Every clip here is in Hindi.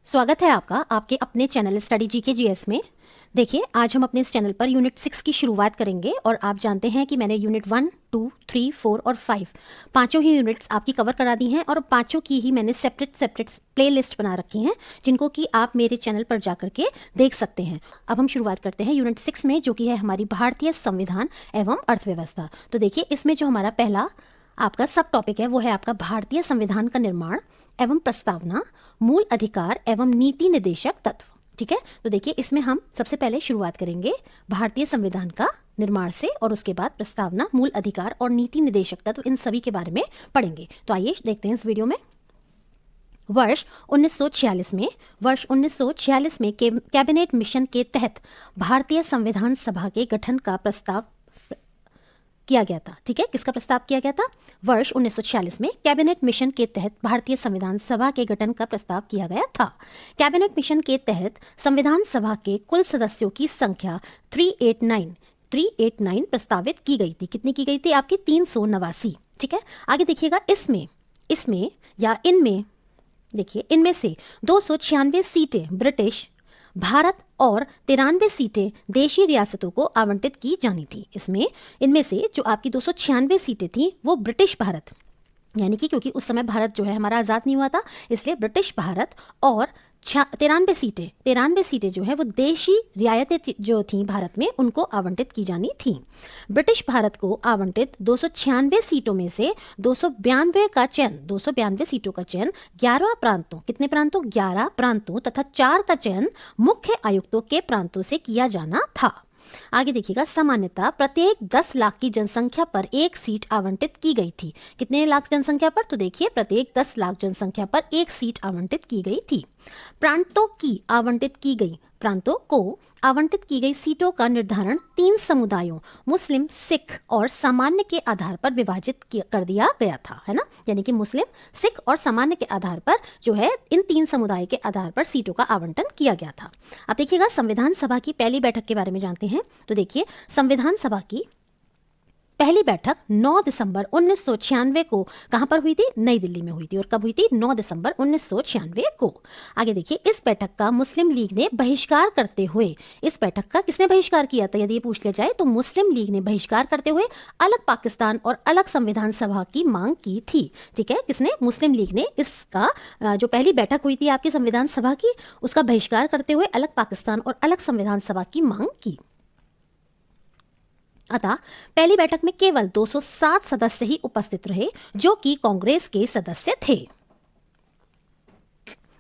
स्वागत है आपका आपके अपने चैनल स्टडी जीके जीएस में। देखिए, आज हम अपने इस चैनल पर यूनिट 6 की शुरुआत करेंगे और आप जानते हैं कि मैंने यूनिट 1, 2, 3, 4 और 5 पांचों ही यूनिट्स आपकी कवर करा दी हैं और पांचों की ही मैंने सेपरेट प्लेलिस्ट बना रखी हैं जिनको कि आप मेरे चैनल पर जा करके देख सकते हैं। अब हम शुरुआत करते हैं यूनिट 6 में, जो कि है हमारी भारतीय संविधान एवं अर्थव्यवस्था। तो देखिए, इसमें जो हमारा पहला आपका सब टॉपिक है वो है आपका भारतीय संविधान का निर्माण एवं प्रस्तावना, मूल अधिकार एवं नीति निर्देशक तत्व। ठीक है, तो देखिए इसमें हम सबसे पहले शुरुआत करेंगे भारतीय संविधान का निर्माण से और उसके बाद प्रस्तावना, मूल अधिकार और नीति निर्देशक तत्व, इन सभी के बारे में पढ़ेंगे। तो आइए देखते हैं इस वीडियो में। वर्ष 1946 में कैबिनेट मिशन के तहत भारतीय संविधान सभा के गठन का प्रस्ताव किया गया था। ठीक है, किसका प्रस्ताव किया गया था? वर्ष 1946 में कैबिनेट मिशन के तहत भारतीय संविधान सभा के गठन का प्रस्ताव किया गया था। कैबिनेट मिशन के तहत संविधान सभा के कुल सदस्यों की संख्या 389 प्रस्तावित की गई थी। कितनी की गई थी? आपकी 389। ठीक है, आगे देखिएगा, इसमें या इनमें, देखिए इनमें से 296 सीटें ब्रिटिश भारत और 93 सीटें देशी रियासतों को आवंटित की जानी थी। इनमें से जो आपकी 296 सीटें थी वो ब्रिटिश भारत, यानी कि क्योंकि उस समय भारत जो है हमारा आज़ाद नहीं हुआ था, इसलिए ब्रिटिश भारत, और 93 सीटें जो है वो देशी रियायतें जो थी भारत में, उनको आवंटित की जानी थी। ब्रिटिश भारत को आवंटित 296 सीटों में से 292 सीटों का चयन 11 प्रांतों, कितने प्रांतों? 11 प्रांतों तथा 4 का चयन मुख्य आयुक्तों के प्रांतों से किया जाना था। आगे देखिएगा, सामान्यतः प्रत्येक 10 लाख की जनसंख्या पर एक सीट आवंटित की गई थी। कितने लाख जनसंख्या पर? तो देखिए प्रत्येक 10 लाख जनसंख्या पर एक सीट आवंटित की गई थी। प्रांतों को आवंटित की गई सीटों का निर्धारण 3 समुदायों मुस्लिम, सिख और सामान्य के आधार पर विभाजित कर दिया गया था, है ना। यानी कि मुस्लिम, सिख और सामान्य के आधार पर जो है इन 3 समुदाय के आधार पर सीटों का आवंटन किया गया था। अब देखिएगा, संविधान सभा की पहली बैठक के बारे में जानते हैं। तो देखिए, संविधान सभा की पहली बैठक 9 दिसंबर 1996 को कहां पर हुई थी? नई दिल्ली में हुई थी। और कब हुई थी? 9 दिसंबर 1996 को। आगे देखिए, इस बैठक का मुस्लिम लीग ने बहिष्कार करते हुए, इस बैठक का किसने बहिष्कार किया था यदि ये पूछ लिया जाए तो मुस्लिम लीग ने बहिष्कार करते हुए अलग पाकिस्तान और अलग संविधान सभा की मांग की थी। ठीक है, किसने? मुस्लिम लीग ने इसका जो पहली बैठक हुई थी आपकी संविधान सभा की, उसका बहिष्कार करते हुए अलग पाकिस्तान और अलग संविधान सभा की मांग की। अतः पहली बैठक में केवल 207 सदस्य ही उपस्थित रहे जो कि कांग्रेस के सदस्य थे।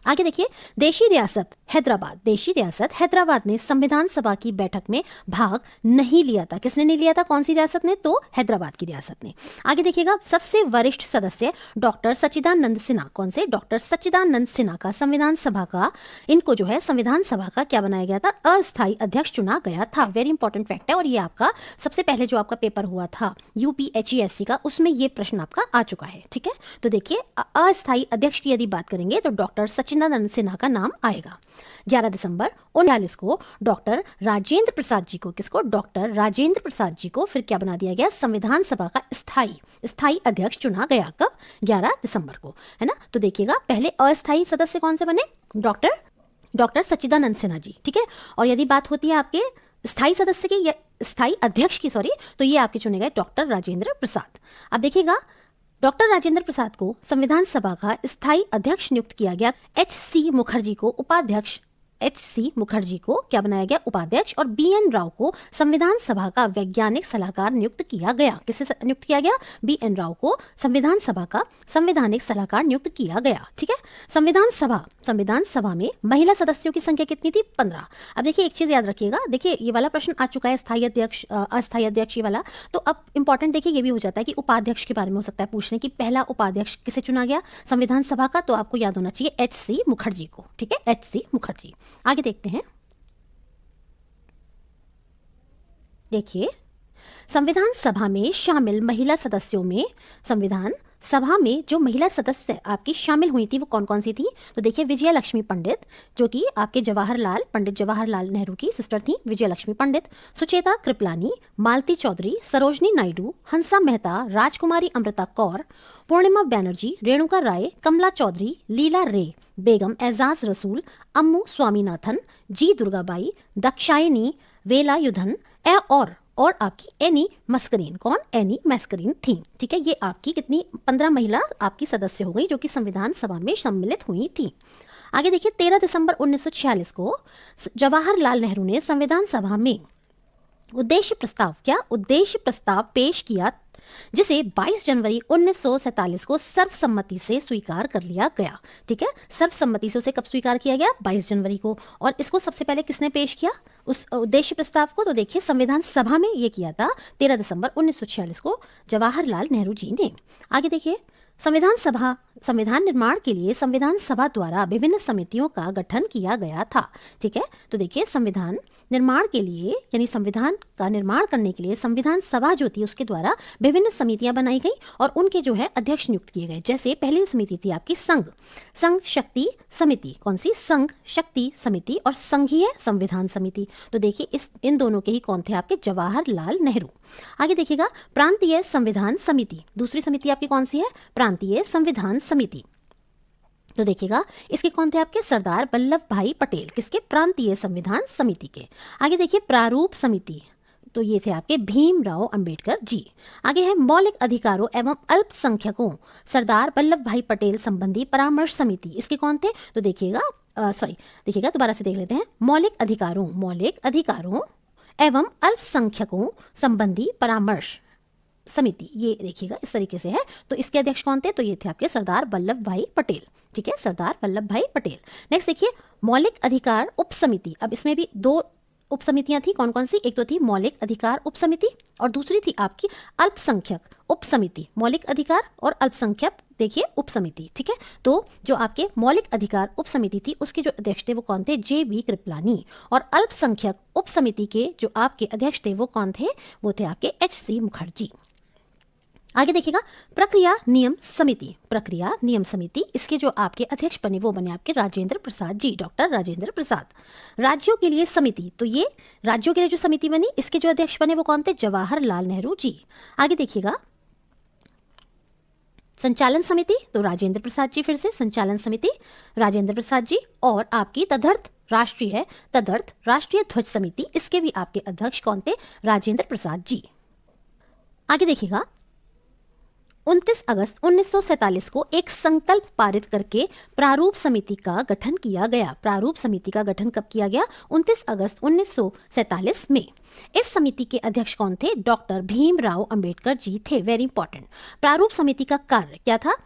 आगे देखिए, देशी रियासत हैदराबाद ने संविधान सभा की बैठक में भाग नहीं लिया था। किसने नहीं लिया था? कौन सी रियासत ने? तो हैदराबाद की रियासत ने। आगे देखिएगा, सबसे वरिष्ठ सदस्य डॉक्टर सच्चिदानंद सिन्हा, कौन से? डॉक्टर सच्चिदानंद सिन्हा का संविधान सभा का, इनको जो है संविधान सभा का क्या बनाया गया था? अस्थायी अध्यक्ष चुना गया था। वेरी इंपॉर्टेंट फैक्ट है, और ये आपका सबसे पहले जो आपका पेपर हुआ था UPHESC का, उसमें ये प्रश्न आपका आ चुका है। ठीक है, तो देखिए अस्थायी अध्यक्ष की यदि बात करेंगे तो डॉक्टर सच्चिदानंद सिन्हा का नाम आएगा। 11 दिसंबर 1949 को डॉक्टर राजेंद्र प्रसाद जी को, किसको? डॉक्टर राजेंद्र प्रसाद जी को फिर क्या बना दिया गया? संविधान सभा का स्थायी अध्यक्ष चुना गया। कब? 11 दिसंबर को, है ना। तो देखिएगा, पहले अस्थायी सदस्य कौन से बने? डॉक्टर सच्चिदानंद सिन्हा जी। ठीक है, और यदि बात होती है आपके स्थायी सदस्य की या स्थायी अध्यक्ष की, तो ये आपके चुने गए डॉक्टर राजेंद्र प्रसाद। अब देखिएगा, डॉक्टर राजेंद्र प्रसाद को संविधान सभा का स्थायी अध्यक्ष नियुक्त किया गया। HC मुखर्जी को क्या बनाया गया? उपाध्यक्ष। और BN राव को संविधान सभा का वैज्ञानिक सलाहकार नियुक्त किया गया। किसे नियुक्त किया गया? BN राव को संविधान सभा का संवैधानिक सलाहकार नियुक्त किया गया। ठीक है, संविधान सभा में महिला सदस्यों की संख्या कितनी थी? 15। अब देखिए एक चीज याद रखिएगा, देखिए ये वाला प्रश्न आ चुका है, स्थायी अध्यक्ष अस्थायी अध्यक्ष ये वाला। तो अब इंपॉर्टेंट देखिए ये भी हो जाता है कि उपाध्यक्ष के बारे में हो सकता है पूछने की, पहला उपाध्यक्ष किसे चुना गया संविधान सभा का? तो आपको याद होना चाहिए HC मुखर्जी को। ठीक है, HC मुखर्जी। आगे देखते हैं, देखिए संविधान सभा में शामिल महिला सदस्यों में संविधान सभा में जो महिला सदस्य आपकी शामिल हुई थी वो कौन कौन सी थी? तो देखिए विजया लक्ष्मी पंडित, जो कि आपके पंडित जवाहरलाल नेहरू की सिस्टर थी, विजया लक्ष्मी पंडित, सुचेता कृपलानी, मालती चौधरी, सरोजनी नायडू, हंसा मेहता, राजकुमारी अमृता कौर, पूर्णिमा बैनर्जी, रेणुका राय, कमला चौधरी, लीला रे, बेगम एजाज रसूल, अम्मू स्वामीनाथन, जी दुर्गाबाई, दक्षायनी वेलायुधन और आपकी एनी मस्करीन, कौन? एनी मस्करीन थी। ठीक है, ये आपकी कितनी 15 महिला आपकी सदस्य हो गई जो कि संविधान सभा में सम्मिलित हुई थी। आगे देखिए 13 दिसंबर 1946 को जवाहरलाल नेहरू ने संविधान सभा में उद्देश्य प्रस्ताव पेश किया, जिसे 22 जनवरी 1947 को सर्वसम्मति से स्वीकार कर लिया गया। ठीक है, सर्वसम्मति से उसे कब स्वीकार किया गया? 22 जनवरी को। और इसको सबसे पहले किसने पेश किया, उस उद्देश्य प्रस्ताव को? तो देखिए संविधान सभा में ये किया था 13 दिसंबर 1946 को जवाहरलाल नेहरू जी ने। आगे देखिए संविधान निर्माण के लिए संविधान सभा द्वारा विभिन्न समितियों का गठन किया गया था। ठीक है, तो देखिए संविधान निर्माण के लिए यानी संविधान का निर्माण करने के लिए संविधान सभा जो थी उसके द्वारा विभिन्न समितियां बनाई गई और उनके जो है अध्यक्ष नियुक्त किए गए। जैसे पहली समिति थी आपकी संघ शक्ति समिति, कौन सी? संघ शक्ति समिति और संघीय संविधान समिति। तो देखिए इन दोनों के ही कौन थे? आपके जवाहरलाल नेहरू। आगे देखिएगा प्रांतीय संविधान समिति, दूसरी समिति आपकी कौन सी है? प्रांतीय संविधान समिति। तो देखिएगा इसके कौन थे? आपके सरदार वल्लभ भाई पटेल, किसके? प्रांतीय संविधान समिति के। आगे देखिए प्रारूप समिति, तो ये थे आपके भीमराव अंबेडकर जी। आगे है मौलिक अधिकारों एवं अल्पसंख्यकों सरदार वल्लभ भाई पटेल संबंधी परामर्श समिति, इसके कौन थे? तो देखिएगा दोबारा से देख लेते हैं। मौलिक अधिकारों एवं अल्पसंख्यकों संबंधी परामर्श समिति, ये देखिएगा इस तरीके से है। तो इसके अध्यक्ष कौन थे? तो ये थे आपके सरदार वल्लभ भाई पटेल। ठीक है, सरदार वल्लभ भाई पटेल। नेक्स्ट देखिए मौलिक अधिकार उप समिति, अब इसमें भी 2 उप समितियां थी, कौन कौन सी? एक तो थी मौलिक अधिकार उप समिति और दूसरी थी आपकी अल्पसंख्यक उप समिति। मौलिक अधिकार और अल्पसंख्यक देखिए उप समिति। ठीक है, तो जो आपके मौलिक अधिकार उप समिति थी उसके जो अध्यक्ष थे वो कौन थे? JB कृपलानी। और अल्पसंख्यक उप समिति के जो आपके अध्यक्ष थे वो कौन थे? वो थे आपके HC मुखर्जी। आगे देखिएगा प्रक्रिया नियम समिति, इसके जो आपके अध्यक्ष बने वो बने आपके राजेंद्र प्रसाद जी, डॉक्टर राजेंद्र प्रसाद। राज्यों के लिए समिति, तो ये राज्यों के लिए जो समिति बनी इसके जो अध्यक्ष बने वो कौन थे? जवाहरलाल नेहरू जी। आगे देखिएगा संचालन समिति, तो राजेंद्र प्रसाद जी, फिर से संचालन समिति राजेंद्र प्रसाद जी। और आपकी तदर्थ राष्ट्रीय ध्वज समिति, इसके भी आपके अध्यक्ष कौन थे? राजेंद्र प्रसाद जी। आगे देखिएगा 29 अगस्त 1947 को एक संकल्प पारित करके प्रारूप समिति का गठन किया गया। प्रारूप समिति का गठन कब किया गया? 29 अगस्त 1947 में। इस समिति के अध्यक्ष कौन थे? डॉक्टर भीमराव अंबेडकर जी थे। Very important. प्रारूप समिति का कार्य क्या था?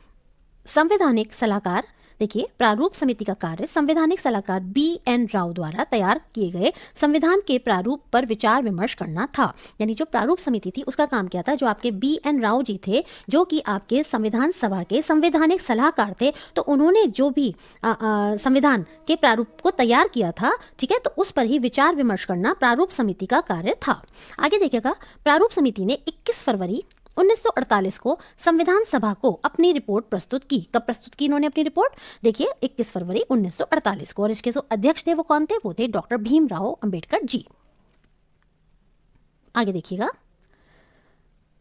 संवैधानिक सलाहकार, देखिए प्रारूप समिति का कार्य संवैधानिक सलाहकार BN राव द्वारा तैयार किए गए संविधान के प्रारूप पर विचार विमर्श करना था। यानी जो प्रारूप समिति थी उसका काम क्या था? जो आपके BN राव जी थे जो कि आपके संविधान सभा के संवैधानिक सलाहकार थे, तो उन्होंने जो भी संविधान के प्रारूप को तैयार किया था, ठीक है, तो उस पर ही विचार विमर्श करना प्रारूप समिति का कार्य था। आगे देखिएगा प्रारूप समिति ने 21 फरवरी 1948 को संविधान सभा को अपनी रिपोर्ट प्रस्तुत की। कब प्रस्तुत की इन्होंने अपनी रिपोर्ट? देखिए 21 फरवरी 1948 को। और इसके जो अध्यक्ष थे वो कौन थे? वो थे डॉक्टर भीमराव अंबेडकर जी। आगे देखिएगा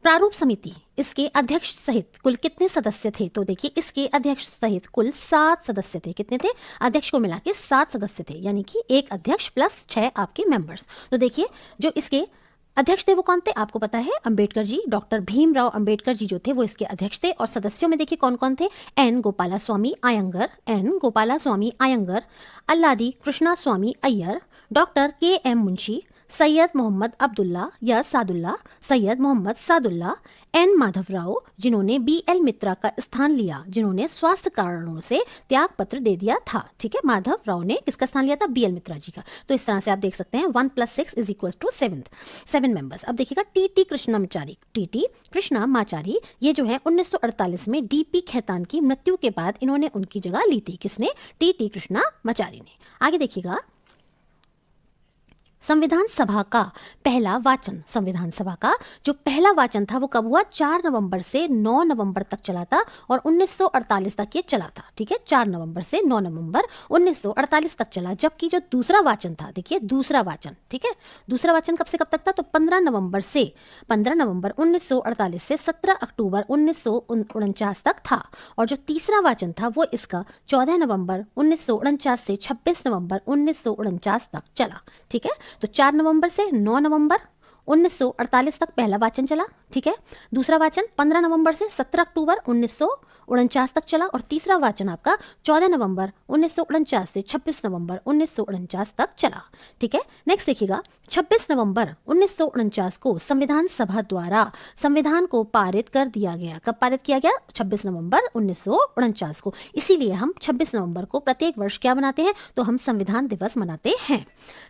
प्रारूप समिति, इसके अध्यक्ष सहित कुल कितने सदस्य थे? तो देखिए इसके अध्यक्ष सहित कुल 7 सदस्य थे। कितने थे? अध्यक्ष को मिला के 7 सदस्य थे, यानी कि एक अध्यक्ष प्लस 6 आपके मेंबर्स। तो देखिए जो इसके अध्यक्ष थे वो कौन थे? आपको पता है अंबेडकर जी, डॉक्टर भीमराव अंबेडकर जी जो थे वो इसके अध्यक्ष थे। और सदस्यों में देखिए कौन कौन थे? N गोपालास्वामी अयंगर, अल्लादी कृष्णा स्वामी अय्यर, डॉक्टर KM मुंशी, सैयद मोहम्मद अब्दुल्ला या सादुल्ला, सैयद मोहम्मद सादुल्ला, N माधवराव जिन्होंने BL मित्रा का स्थान लिया, जिन्होंने स्वास्थ्य कारणों से त्याग पत्र दे दिया था। ठीक है, माधवराव ने किसका स्थान लिया था? BL मित्रा जी का। तो इस तरह से आप देख सकते हैं 1 + 6 = 7 मेंबर्स। अब देखिएगा TT कृष्णामाचारी, ये जो है 1948 में DP खेतान की मृत्यु के बाद इन्होंने उनकी जगह ली थी। किसने? TT कृष्णामाचारी ने। आगे देखिएगा संविधान सभा का पहला वाचन, संविधान सभा का जो पहला वाचन था वो कब हुआ? 4 नवंबर से 9 नवंबर तक चला था और 1948 तक ये चला था। ठीक है, 4 नवंबर से 9 नवंबर 1948 तक चला। जबकि जो दूसरा वाचन था, देखिए दूसरा वाचन, ठीक है, दूसरा वाचन कब से कब तक था? तो 15 नवंबर 1948 से 17 अक्टूबर 1949 तक था। और जो तीसरा वाचन था वो इसका 14 नवंबर 1949 से 26 नवंबर 1949 तक चला। ठीक है, तो 4 नवंबर से 9 नवंबर 1948 तक पहला वाचन चला। ठीक है, दूसरा वाचन 15 नवंबर से 17 अक्टूबर 1949 तक चला और तीसरा वाचन आपका 14 नवंबर 1949 से 26 नवंबर 1949 तक चला। ठीक है, नेक्स्ट देखिएगा, 26 नवंबर 1949 को संविधान सभा द्वारा संविधान को पारित कर दिया गया। कब पारित किया गया? 26 नवंबर 1949 को। इसीलिए हम 26 नवंबर को प्रत्येक वर्ष क्या मनाते हैं? तो हम संविधान दिवस मनाते हैं।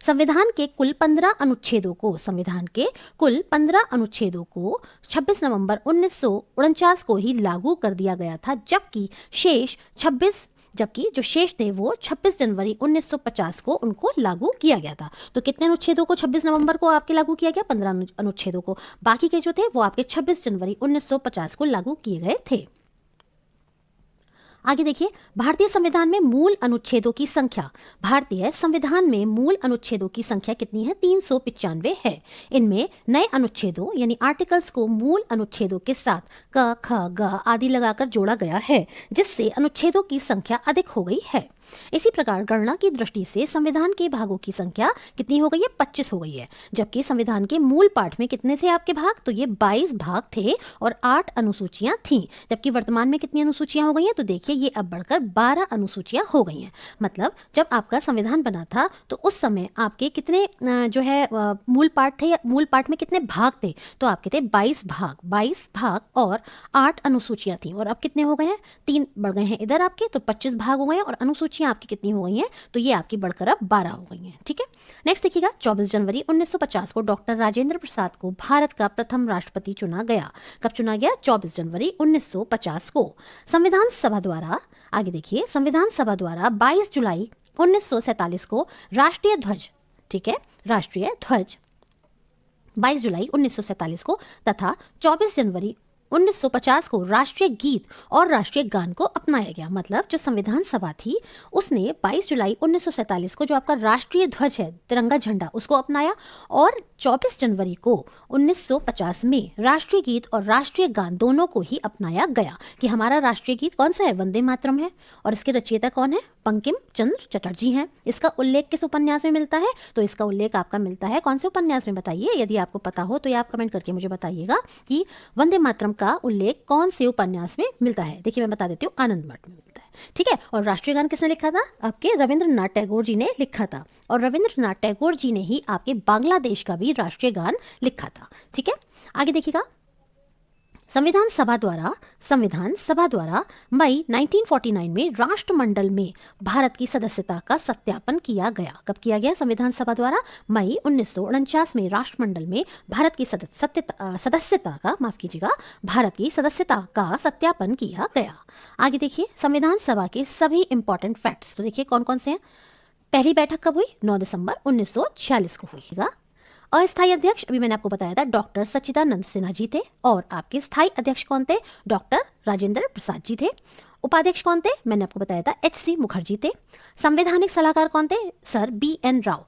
संविधान के कुल 15 अनुच्छेदों को 26 नवंबर 1949 को ही लागू कर दिया गया था, जबकि जो शेष थे वो 26 जनवरी 1950 को उनको लागू किया गया था। तो कितने अनुच्छेदों को 26 नवंबर को आपके लागू किया गया? 15 अनुच्छेदों को। बाकी के जो थे वो आपके 26 जनवरी 1950 को लागू किए गए थे। आगे देखिए, भारतीय संविधान में मूल अनुच्छेदों की संख्या, भारतीय संविधान में मूल अनुच्छेदों की संख्या कितनी है? 395 है। इनमें नए अनुच्छेदों यानी आर्टिकल्स को मूल अनुच्छेदों के साथ क, ख, ग आदि लगाकर जोड़ा गया है, जिससे अनुच्छेदों की संख्या अधिक हो गई है। इसी प्रकार गणना की दृष्टि से संविधान के भागों की संख्या कितनी हो गई है? 25 हो गई है। जबकि संविधान के मूल पाठ में कितने थे आपके भाग? तो ये 22 भाग थे और 8 अनुसूचियां थीं। जबकि वर्तमान में कितनी अनुसूचियां हो गई हैं? तो देखिए ये अब बढ़कर 12 अनुसूचियां हो गई हैं। मतलब जब आपका संविधान बना था तो उस समय आपके कितने मूल पाठ थे? मूल पाठ में कितने भाग थे? तो आपके थे 22 भाग और 8 अनुसूचियां थी। और अब कितने हो गए हैं? 3 बढ़ गए हैं इधर आपके, तो 25 भाग हो गए हैं और अनुसूचियां आपकी कितनी हो गई हैं? तो ये आपकी बढ़कर अब 12 हो गई हैं। ठीक है, नेक्स्ट देखिएगा, 24 जनवरी 1950 को डॉक्टर राजेंद्र प्रसाद को भारत का प्रथम राष्ट्रपति चुना गया। कब चुना गया? 24 जनवरी 1950 को। संविधान सभा द्वारा, आगे देखिए, संविधान सभा द्वारा 22 जुलाई 1947 को राष्ट्रीय ध्वज, ठीक है, राष्ट्रीय ध्वज 22 जुलाई 1947 को तथा 24 जनवरी 1950 को राष्ट्रीय गीत और राष्ट्रीय गान को अपनाया गया। मतलब जो संविधान सभा थी उसने 22 जुलाई 1947 को जो आपका राष्ट्रीय ध्वज है, तिरंगा झंडा, उसको अपनाया और 24 जनवरी को 1950 में राष्ट्रीय गीत और राष्ट्रीय गान दोनों को ही अपनाया गया। कि हमारा राष्ट्रीय गीत कौन सा है? वंदे मातरम है। और इसके रचयिता कौन है? बंकिम चंद्र चटर्जी हैं। इसका उल्लेख किस उपन्यास में मिलता है? तो इसका उल्लेख आपका मिलता है कौन से उपन्यास में? बताइए, यदि आपको पता हो तो ये आप कमेंट करके मुझे बताइएगा कि वंदे मातरम का उल्लेख कौन से उपन्यास में मिलता है। देखिए मैं बता देती हूँ, आनंद मठ में मिलता है। ठीक है, और राष्ट्रीय गान किसने लिखा था? आपके रविंद्रनाथ टैगोर जी ने लिखा था। और रविंद्रनाथ टैगोर जी ने ही आपके बांग्लादेश का भी राष्ट्रीय गान लिखा था। ठीक है, आगे देखिएगा, संविधान सभा द्वारा मई 1949 में राष्ट्रमंडल में भारत की सदस्यता का सत्यापन किया गया। कब किया गया? संविधान सभा द्वारा मई 1949 में राष्ट्रमंडल में भारत की सदस्यता का सत्यापन किया गया। आगे देखिए, संविधान सभा के सभी इंपॉर्टेंट फैक्ट्स, तो देखिए कौन कौन से हैं। पहली बैठक कब हुई? 9 दिसंबर 1946 को हुई। अस्थायी अध्यक्ष अभी मैंने आपको बताया था, डॉक्टर सच्चिदानंद सिन्हा जी थे। और आपके स्थायी अध्यक्ष कौन थे? डॉक्टर राजेंद्र प्रसाद जी थे। उपाध्यक्ष कौन थे? मैंने आपको बताया था, HC मुखर्जी थे। संवैधानिक सलाहकार कौन थे? Sir BN Rao.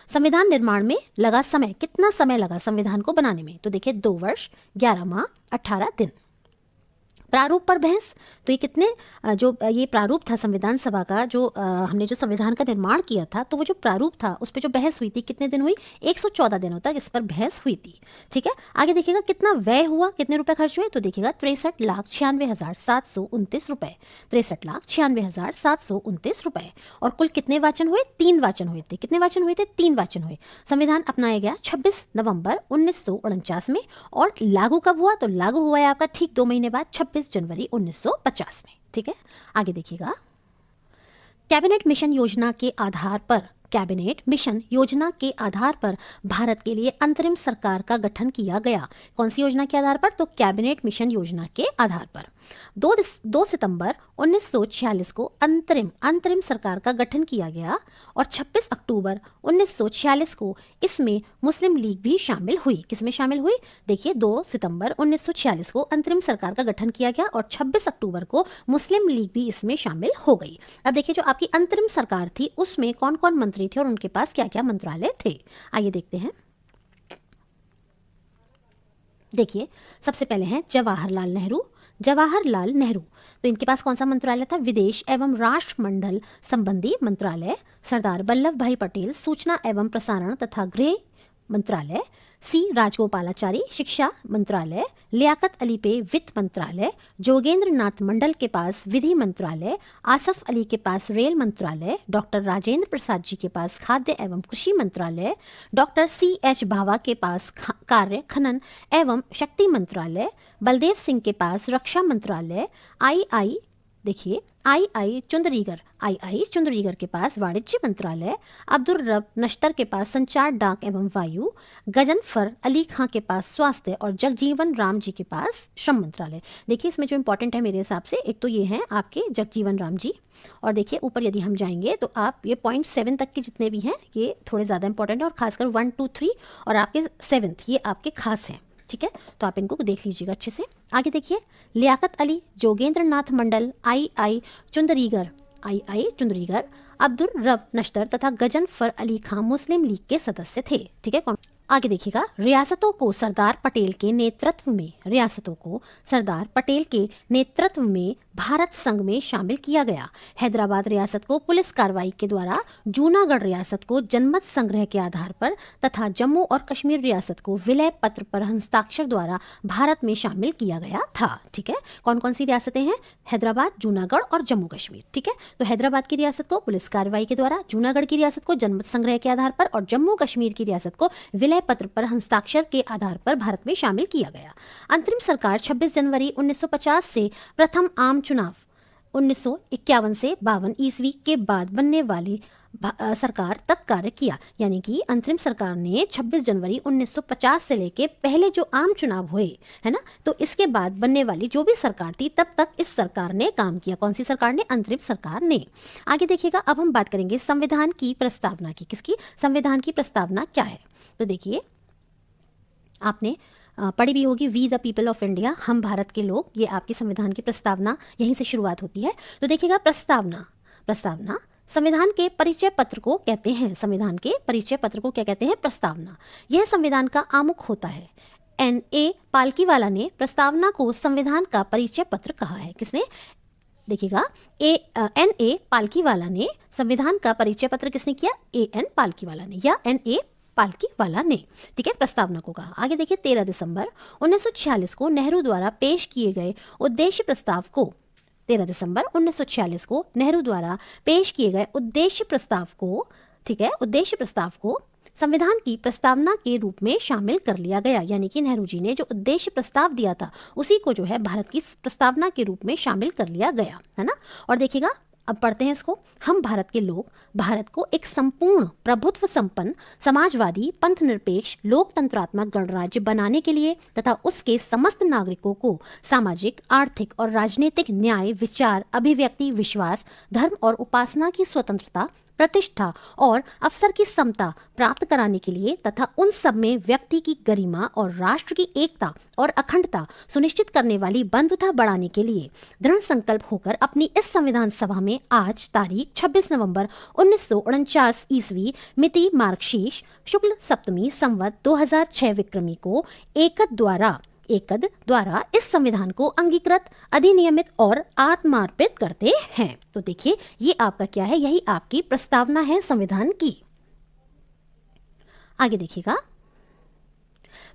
संविधान निर्माण में लगा समय, कितना समय लगा संविधान को बनाने में? तो देखिए 2 वर्ष 11 माह 18 दिन। प्रारूप पर बहस, तो ये कितने ये प्रारूप था संविधान सभा का, हमने जो संविधान का निर्माण किया था, तो वो जो प्रारूप था उस पर जो बहस हुई थी, कितने दिन हुई? 114 दिनों तक इस पर बहस हुई थी। ठीक है, आगे देखिएगा कितना व्यय हुआ, कितने रुपए खर्च हुए? तो देखिएगा 63,96,729 रुपए, 63,96,729 रुपए। और कुल कितने वाचन हुए? 3 वाचन हुए थे। कितने वाचन हुए थे? 3 वाचन हुए। संविधान अपनाया गया 26 नवंबर 1949 में और लागू कब हुआ? तो लागू हुआ है आपका ठीक 2 महीने बाद, 26 जनवरी 1950 में। ठीक है, आगे देखिएगा, कैबिनेट मिशन योजना के आधार पर कैबिनेट मिशन योजना के आधार पर भारत के लिए अंतरिम सरकार का गठन किया गया। कौन सी योजना के आधार पर? तो कैबिनेट मिशन योजना के आधार पर 2 सितंबर 1946 को अंतरिम सरकार का गठन किया गया और 26 अक्टूबर 1946 को इसमें मुस्लिम लीग भी शामिल हुई। किसमें शामिल हुई? देखिए 2 सितंबर 1946 को अंतरिम सरकार का गठन किया गया और 26 अक्टूबर को मुस्लिम लीग भी इसमें शामिल हो गई। अब देखिए जो आपकी अंतरिम सरकार थी उसमें कौन कौन मंत्री थे और उनके पास क्या क्या मंत्रालय थे, आइए देखते हैं। देखिए सबसे पहले हैं जवाहरलाल नेहरू। तो इनके पास कौन सा मंत्रालय था? विदेश एवं राष्ट्रमंडल संबंधी मंत्रालय। सरदार वल्लभ भाई पटेल सूचना एवं प्रसारण तथा गृह मंत्रालय। सी राजगोपालाचारी शिक्षा मंत्रालय। लियाकत अली पे वित्त मंत्रालय। जोगेंद्र नाथ मंडल के पास विधि मंत्रालय। आसफ अली के पास रेल मंत्रालय। डॉक्टर राजेंद्र प्रसाद जी के पास खाद्य एवं कृषि मंत्रालय। डॉक्टर CH भाभा के पास कार्य खनन एवं शक्ति मंत्रालय। बलदेव सिंह के पास रक्षा मंत्रालय। आई चुंदरीगर के पास वाणिज्य मंत्रालय। अब्दुल रब नश्तर के पास संचार डाक एवं वायु। गजनफर अली खां के पास स्वास्थ्य और जगजीवन राम जी के पास श्रम मंत्रालय। देखिए इसमें जो इंपॉर्टेंट है मेरे हिसाब से एक तो ये हैं आपके जगजीवन राम जी, और देखिए ऊपर यदि हम जाएंगे तो आप ये .7 तक के जितने भी हैं ये थोड़े ज़्यादा इंपॉर्टेंट है और खासकर 1, 2, 3 और आपके 7th ये आपके खास हैं। ठीक है, तो आप इनको देख लीजिएगा अच्छे से। आगे देखिए लियाकत अली, जोगेंद्र नाथ मंडल, आई चुंदरीगर, अब्दुल रब नश्तर तथा गजनफर अली खां मुस्लिम लीग के सदस्य थे। ठीक है, आगे देखिएगा रियासतों को सरदार पटेल के नेतृत्व में भारत संघ में शामिल किया गया। हैदराबाद रियासत को पुलिस कार्रवाई के द्वारा, जूनागढ़ रियासत को जनमत संग्रह के आधार पर तथा जम्मू और कश्मीर रियासत को विलय पत्र पर हस्ताक्षर द्वारा भारत में शामिल किया गया था। ठीक है, कौन कौन सी रियासतें हैं? हैदराबाद, जूनागढ़ और जम्मू कश्मीर। ठीक है, तो हैदराबाद की रियासत को पुलिस कार्रवाई के द्वारा, जूनागढ़ की रियासत को जनमत संग्रह के आधार पर और जम्मू कश्मीर की रियासत को विलय पत्र पर हस्ताक्षर के आधार पर भारत में शामिल किया गया। अंतरिम सरकार 26 जनवरी 1950 से प्रथम आम चुनाव 1951 से 52 ईस्वी के बाद बनने वाली सरकार तक कार्य किया। यानी कि अंतरिम सरकार ने 26 जनवरी 1950 से लेके पहले जो आम चुनाव हुए है ना, तो इसके बाद बनने वाली जो भी सरकार थी तब तक इस सरकार ने काम किया। कौन सी सरकार ने? अंतरिम सरकार ने। आगे देखिएगा, अब हम बात करेंगे संविधान की प्रस्तावना की। किसकी? संविधान की प्रस्तावना क्या है? तो देखिए आपने पढ़ी भी होगी, we the people of India, हम भारत के लोग, ये आपकी संविधान की प्रस्तावना यहीं से शुरुआत होती है। तो देखिएगा प्रस्तावना संविधान के परिचय पत्र को कहते हैं। संविधान के परिचय पत्र को क्या कहते हैं? प्रस्तावना। यह संविधान का आमुख होता है। N.A. पालकीवाला ने प्रस्तावना को संविधान का परिचय पत्र कहा है। किसने? देखिएगा N.A. पालकीवाला ने संविधान का परिचय पत्र किसने किया? A.N. पालकीवाला ने या N.A. पालकीवाला ने। ठीक है, प्रस्तावना को कहा। आगे देखिए 13 दिसंबर 1946 को नेहरू द्वारा पेश किए गए उद्देश्य प्रस्ताव को 13 दिसंबर 1946 को नेहरू द्वारा पेश किए गए उद्देश्य प्रस्ताव को, ठीक है, उद्देश्य प्रस्ताव को संविधान की प्रस्तावना के रूप में शामिल कर लिया गया। यानी कि नेहरू जी ने जो उद्देश्य प्रस्ताव दिया था उसी को जो है भारत की प्रस्तावना के रूप में शामिल कर लिया गया, है ना। और देखिएगा अब पढ़ते हैं इसको। हम भारत के लोग भारत को एक संपूर्ण प्रभुत्व संपन्न समाजवादी पंथनिरपेक्ष लोकतंत्रात्मक गणराज्य बनाने के लिए तथा उसके समस्त नागरिकों को सामाजिक, आर्थिक और राजनीतिक न्याय, विचार, अभिव्यक्ति, विश्वास, धर्म और उपासना की स्वतंत्रता, प्रतिष्ठा और अवसर की समता प्राप्त कराने के लिए तथा उन सब में व्यक्ति की गरिमा और राष्ट्र की एकता और अखंडता सुनिश्चित करने वाली बंधुता बढ़ाने के लिए दृढ़ संकल्प होकर अपनी इस संविधान सभा में आज तारीख 26 नवंबर 1949 ईस्वी मिति मार्गशीर्ष शुक्ल सप्तमी संवत 2006 विक्रमी को एकद द्वारा इस संविधान को अंगीकृत, अधिनियमित और आत्मार्पित करते हैं। तो देखिए ये आपका क्या है? यही आपकी प्रस्तावना है संविधान की। आगे देखिएगा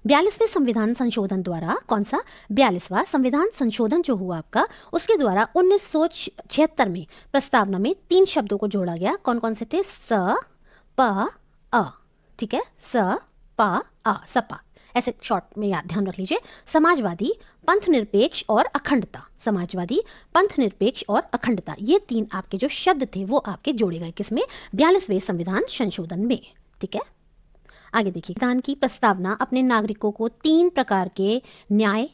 42वें संविधान संशोधन द्वारा, कौन सा? 42वां संविधान संशोधन जो हुआ आपका, उसके द्वारा 1976 में प्रस्तावना में 3 शब्दों को जोड़ा गया। कौन कौन से थे? स, प, अ। ठीक है, स, प, अ, सपा। ऐसे शॉर्ट में याद ध्यान रख लीजिए, समाजवादी, पंथ निरपेक्ष और अखंडता। समाजवादी, पंथ निरपेक्ष और अखंडता, ये 3 आपके जो शब्द थे वो आपके जोड़े गए किसमें, 42वें संविधान संशोधन में। ठीक है, आगे देखिए, संविधान की प्रस्तावना अपने नागरिकों को 3 प्रकार के न्याय,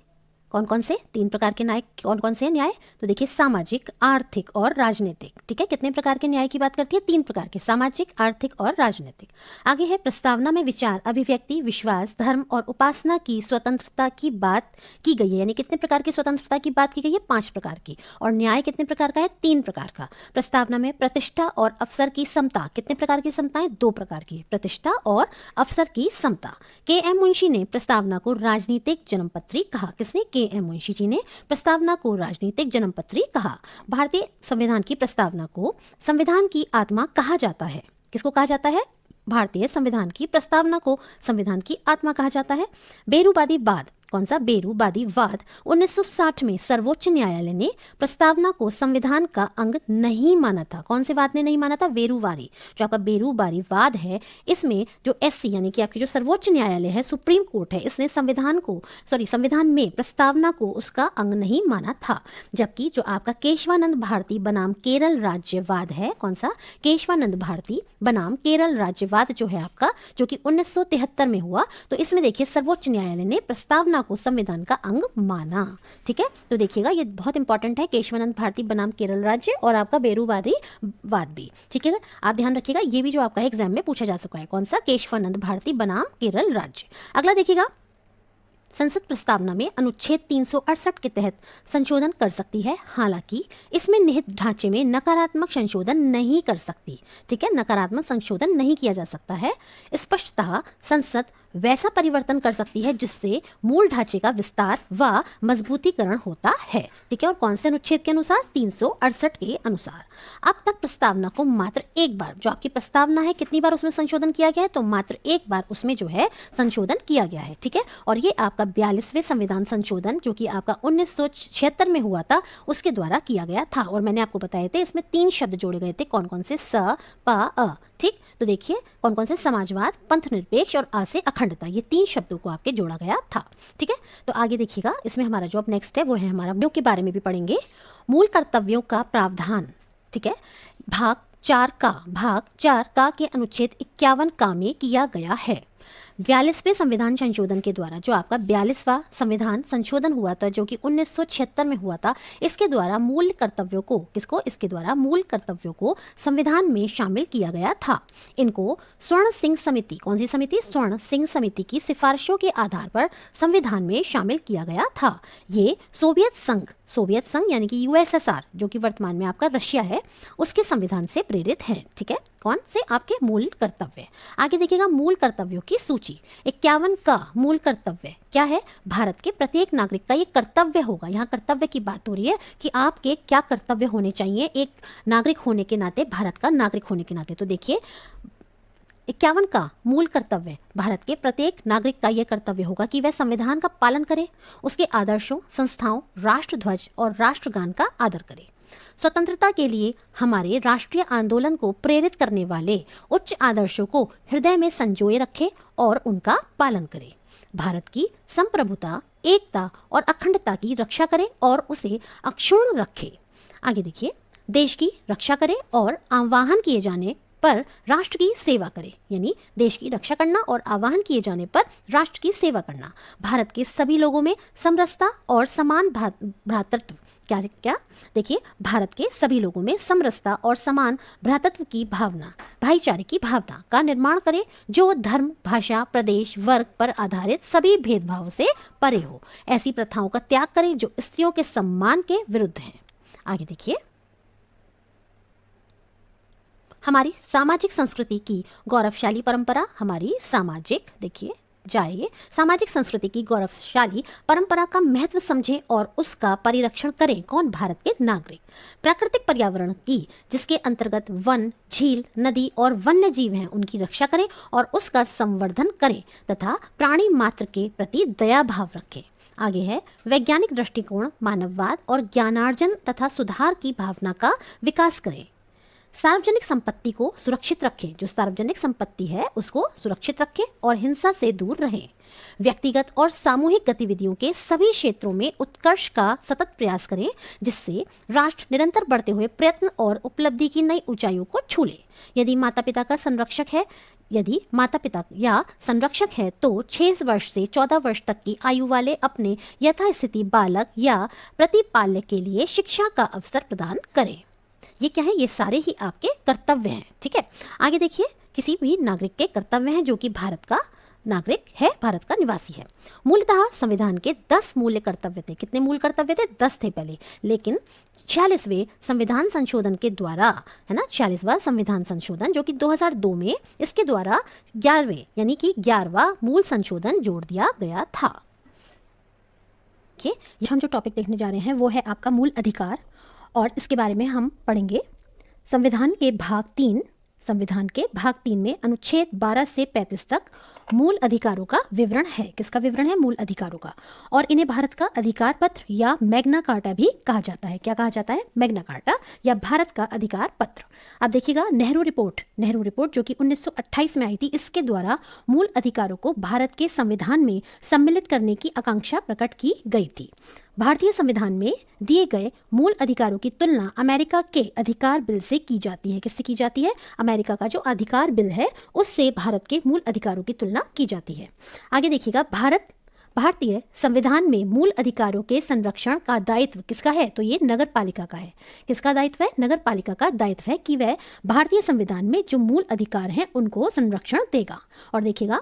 कौन कौन से 3 प्रकार के न्याय, कौन कौन से न्याय, तो देखिए सामाजिक, आर्थिक और राजनीतिक। ठीक है, कितने प्रकार के न्याय की बात करती है, 3 प्रकार के, सामाजिक, आर्थिक और राजनीतिक। आगे है, प्रस्तावना में विचार, अभिव्यक्ति, विश्वास, धर्म और उपासना की स्वतंत्रता की बात की गई है। यानी कितने प्रकार की स्वतंत्रता की बात की गई है, 5 प्रकार की। और न्याय कितने प्रकार का है, 3 प्रकार का। प्रस्तावना में प्रतिष्ठा और अवसर की समता, कितने प्रकार की समताएं, 2 प्रकार की, प्रतिष्ठा और अवसर की समता। के.एम. मुंशी ने प्रस्तावना को राजनीतिक जन्मपत्री कहा। किसने, के.एम. मुंशी जी ने प्रस्तावना को राजनीतिक जन्मपत्री कहा। भारतीय संविधान की प्रस्तावना को संविधान की आत्मा कहा जाता है। किसको कहा जाता है, भारतीय संविधान की प्रस्तावना को संविधान की आत्मा कहा जाता है। बेरूवादीवाद, कौन सा, बेरूवादीवाद, 1960 में सर्वोच्च न्यायालय ने प्रस्तावना को संविधान का अंग नहीं माना था। कौन से वाद ने नहीं माना था, बेरूवारी, जो आपका बेरूवादीवाद है, इसमें जो एससी यानी कि आपकी जो सर्वोच्च न्यायालय है, सुप्रीम कोर्ट है, इसने संविधान में प्रस्तावना को उसका अंग नहीं माना था। जबकि जो आपका केशवानंद भारती बनाम केरल राज्यवाद है, कौन सा, केशवानंद भारती बनाम केरल राज्यवाद जो है आपका, जो कि 1973 में हुआ, तो इसमें देखिए सर्वोच्च न्यायालय ने प्रस्तावना को संविधान का अंग माना। ठीक है, तो देखिएगा ये बहुत इंपॉर्टेंट है, केशवानंद भारती बनाम केरल राज्य और आपका बेरूवादीवाद भी। ठीक है, आप ध्यान रखिएगा, ये भी जो आपका एग्जाम में पूछा जा सकता है, कौन सा, केशवानंद भारती बनाम केरल राज्य। अगला देखिएगा, संसद प्रस्तावना में अनुच्छेद 368 के तहत संशोधन कर सकती है, हालांकि इसमें निहित ढांचे में नकारात्मक संशोधन नहीं कर सकती। ठीक है, नकारात्मक संशोधन नहीं किया जा सकता है। स्पष्टतः संसद वैसा परिवर्तन कर सकती है जिससे मूल ढांचे का विस्तार व मजबूतीकरण होता है। ठीक है, और कौन से अनुच्छेद के अनुसार, 368 के अनुसार। अब तक प्रस्तावना को मात्र एक बार, जो आपकी प्रस्तावना है, कितनी बार उसमें संशोधन किया गया है, तो मात्र एक बार उसमें जो है संशोधन किया गया है। ठीक है, और ये आपका 42वें संविधान संशोधन जो कि आपका 1976 में हुआ था, उसके द्वारा किया गया था। और मैंने आपको बताए थे इसमें 3 शब्द जोड़े गए थे, कौन कौन से, स, प, अ। ठीक, तो देखिए कौन कौन से, समाजवाद, पंथ निरपेक्ष और आ से अखंडता, ये 3 शब्दों को आपके जोड़ा गया था। ठीक है, तो आगे देखिएगा, इसमें हमारा जो अब नेक्स्ट है वो है हमारा के बारे में भी पढ़ेंगे, मूल कर्तव्यों का प्रावधान। ठीक है, भाग 4 का के अनुच्छेद 51 का में किया गया है। 42वें संविधान संशोधन के द्वारा जो आपका 42वां संविधान संशोधन हुआ था, जो कि 1976 में हुआ था, इसके द्वारा मूल कर्तव्यों को, किसको, इसके द्वारा मूल कर्तव्यों को संविधान में शामिल किया गया था। इनको स्वर्ण सिंह समिति, कौन सी समिति, स्वर्ण सिंह समिति की सिफारिशों के आधार पर संविधान में शामिल किया गया था। ये सोवियत संघ यानी कि यूएसएसआर, जो कि वर्तमान में आपका रशिया है, उसके संविधान से प्रेरित है। ठीक है, कौन से, आपके मूल कर्तव्य। आगे देखिएगा, मूल कर्तव्यों की सूची। 51 का मूल कर्तव्य क्या है, भारत के प्रत्येक नागरिक का ये कर्तव्य होगा। यहाँ कर्तव्य की बात हो रही है कि आपके क्या कर्तव्य होने चाहिए एक नागरिक होने के नाते, भारत का नागरिक होने के नाते। तो देखिए 51 का मूल कर्तव्य, भारत के प्रत्येक नागरिक का यह कर्तव्य होगा कि वह संविधान का पालन करे, उसके आदर्शों, संस्थाओं, राष्ट्रध्वज और राष्ट्रगान का आदर करे। स्वतंत्रता के लिए हमारे राष्ट्रीय आंदोलन को प्रेरित करने वाले उच्च आदर्शों को हृदय में संजोए रखे और उनका पालन करे। भारत की संप्रभुता, एकता और अखंडता की रक्षा करे और उसे अक्षुण्ण रखे। आगे देखिए, देश की रक्षा करे और आह्वान किए जाने पर राष्ट्र की सेवा करे, यानी देश की रक्षा करना और आह्वान किए जाने पर राष्ट्र की सेवा करना। भारत के सभी लोगों में समरसता और समान भ्रातृत्व, क्या देखिए, भारत के सभी लोगों में समरसता और समान भ्रातृत्व की भावना, भाईचारे की भावना का निर्माण करे, जो धर्म, भाषा, प्रदेश, वर्ग पर आधारित सभी भेदभाव से परे हो। ऐसी प्रथाओं का त्याग करे जो स्त्रियों के सम्मान के विरुद्ध हैं। आगे देखिए, हमारी सामाजिक संस्कृति की गौरवशाली परंपरा, हमारी सामाजिक, देखिए जाइए, सामाजिक संस्कृति की गौरवशाली परंपरा का महत्व समझें और उसका परिरक्षण करें। कौन, भारत के नागरिक। प्राकृतिक पर्यावरण की, जिसके अंतर्गत वन, झील, नदी और वन्य जीव हैं, उनकी रक्षा करें और उसका संवर्धन करें तथा प्राणी मात्र के प्रति दया भाव रखें। आगे है, वैज्ञानिक दृष्टिकोण, मानववाद और ज्ञानार्जन तथा सुधार की भावना का विकास करें। सार्वजनिक संपत्ति को सुरक्षित रखें, जो सार्वजनिक संपत्ति है उसको सुरक्षित रखें और हिंसा से दूर रहें। व्यक्तिगत और सामूहिक गतिविधियों के सभी क्षेत्रों में उत्कर्ष का सतत प्रयास करें, जिससे राष्ट्र निरंतर बढ़ते हुए प्रयत्न और उपलब्धि की नई ऊंचाइयों को छू ले। यदि माता पिता या संरक्षक है तो 6 वर्ष से 14 वर्ष तक की आयु वाले अपने यथास्थिति बालक या प्रतिपाल्य के लिए शिक्षा का अवसर प्रदान करें। ये क्या है? ये सारे ही आपके कर्तव्य हैं। ठीक है, आगे देखिए, किसी भी नागरिक के कर्तव्य हैं जो कि भारत का नागरिक है, भारत का निवासी है। मूलतः संविधान के 10 मूल कर्तव्य थे। कितने मूल कर्तव्य थे? 10 थे पहले, लेकिन 46वें संविधान संशोधन के द्वारा, है ना, 46वां संविधान संशोधन जो कि 2002 में, इसके द्वारा 11वें यानी कि 11वां मूल संशोधन जोड़ दिया गया था। ये हम जो टॉपिक देखने जा रहे हैं वो है आपका मूल अधिकार, और इसके बारे में हम पढ़ेंगे संविधान के भाग 3 में अनुच्छेद 12 से 35 तक मूल अधिकारों का विवरण है। किसका विवरण है? मूल अधिकारों का। और इन्हें भारत का अधिकार पत्र या मैग्ना कार्टा भी कहा जाता है। क्या कहा जाता है? मैग्ना कार्टा या भारत का अधिकार पत्र। अब देखिएगा, नेहरू रिपोर्ट जो कि 1928 में आई थी, इसके द्वारा मूल अधिकारों को भारत के संविधान में सम्मिलित करने की आकांक्षा प्रकट की गई थी। भारतीय संविधान में दिए गए मूल अधिकारों की तुलना अमेरिका के अधिकार बिल से की जाती है। किससे की जाती है? अमेरिका का जो अधिकार बिल है उससे भारत के मूल अधिकारों की तुलना की जाती है। आगे देखिएगा, भारतीय संविधान में मूल अधिकारों के संरक्षण का दायित्व किसका है? तो ये नगर पालिका का है। किसका दायित्व है? नगर पालिका का दायित्व है कि वह भारतीय संविधान में जो मूल अधिकार हैं उनको संरक्षण देगा। और देखिएगा,